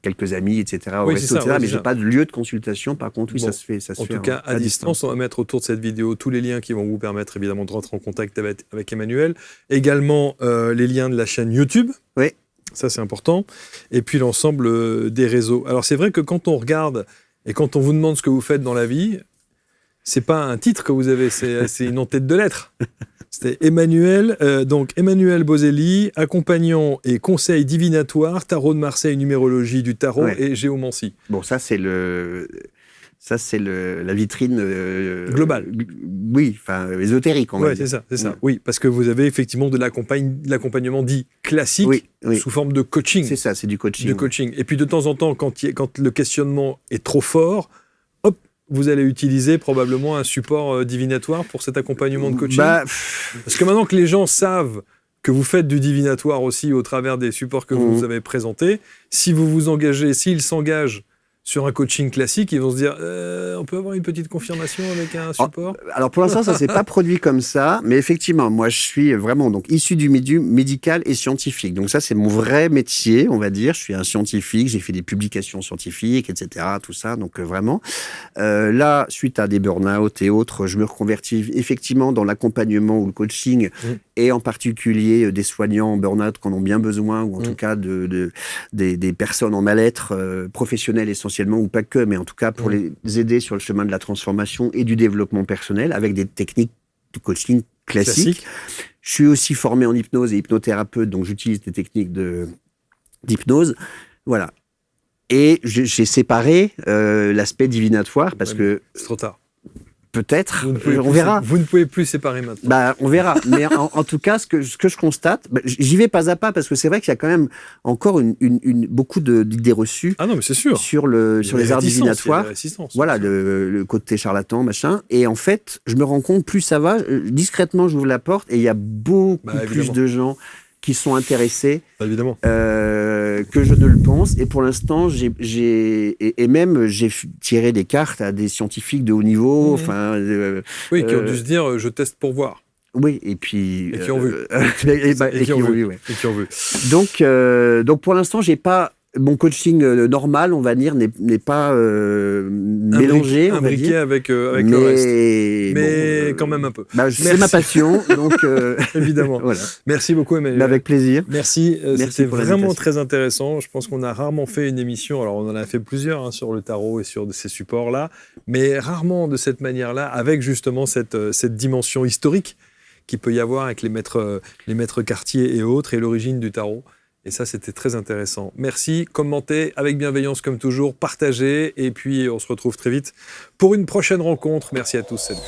quelques amis, etc. au resto, etc. Mais je n'ai pas de lieu de consultation. Par contre, ça se fait. En tout cas, à distance, on va mettre autour de cette vidéo tous les liens qui vont vous permettre évidemment de rentrer en contact avec Emmanuel. Également, les liens de la chaîne YouTube. Oui. Ça, c'est important. Et puis, l'ensemble des réseaux. Alors, c'est vrai que quand on regarde et quand on vous demande ce que vous faites dans la vie, c'est pas un titre que vous avez, c'est une en-tête de lettres. C'était Emmanuel, Emmanuel Boselli, accompagnant et conseil divinatoire, tarot de Marseille, numérologie du tarot et géomancie. Bon, ça c'est la vitrine globale. Oui, enfin ésotérique, on va dire. C'est ça. Oui, parce que vous avez effectivement de l'accompagnement dit classique sous forme de coaching. C'est ça, c'est du coaching. Et puis de temps en temps, quand le questionnement est trop fort, vous allez utiliser probablement un support divinatoire pour cet accompagnement de coaching. Parce que maintenant que les gens savent que vous faites du divinatoire aussi au travers des supports que vous avez présentés, si vous vous engagez, s'ils s'engagent sur un coaching classique, ils vont se dire on peut avoir une petite confirmation avec un support ? Alors pour l'instant, ça ne s'est pas produit comme ça, mais effectivement, moi je suis vraiment issu du milieu médical et scientifique. Donc ça, c'est mon vrai métier, on va dire. Je suis un scientifique, j'ai fait des publications scientifiques, etc. Tout ça, donc vraiment. Là, suite à des burn-out et autres, je me reconvertis effectivement dans l'accompagnement ou le coaching, et en particulier des soignants en burn-out qui en ont bien besoin, ou en tout cas des personnes en mal-être professionnel essentiellement, ou pas que, mais en tout cas pour les aider sur le chemin de la transformation et du développement personnel avec des techniques de coaching classiques. Je suis aussi formé en hypnose et hypnothérapeute, donc j'utilise des techniques d'hypnose. Voilà. Et j'ai séparé l'aspect divinatoire parce que... C'est trop tard. Peut-être, on verra. Vous ne pouvez plus séparer maintenant. On verra. Mais en tout cas, ce que je constate, j'y vais pas à pas parce que c'est vrai qu'il y a quand même encore beaucoup d'idées reçues. Ah non, mais c'est sûr. Sur les arts divinatoires. Voilà, le côté charlatan, machin. Et en fait, je me rends compte, plus ça va, discrètement, j'ouvre la porte et il y a beaucoup plus de gens qui sont intéressés Évidemment. que je ne le pense. Et pour l'instant, j'ai tiré des cartes à des scientifiques de haut niveau. Enfin, oui, qui ont dû se dire, je teste pour voir. Oui, et puis... Et qui ont vu. et qui ont vu, ouais. Et qui ont vu. Donc pour l'instant, j'ai pas... Mon coaching normal, on va dire, n'est pas mélangé, imbriqué avec le reste. Mais quand même un peu. C'est ma passion, donc... Évidemment. Voilà. Merci beaucoup, Emmanuel. Avec plaisir. Merci, c'était pour vraiment l'invitation. très intéressant. Je pense qu'on a rarement fait une émission, alors on en a fait plusieurs sur le tarot et sur ces supports-là, mais rarement de cette manière-là, avec justement cette dimension historique qu'il peut y avoir avec les maîtres Cartier et autres, et l'origine du tarot. Et ça, c'était très intéressant. Merci, commentez avec bienveillance comme toujours, partagez, et puis on se retrouve très vite pour une prochaine rencontre. Merci à tous, salut.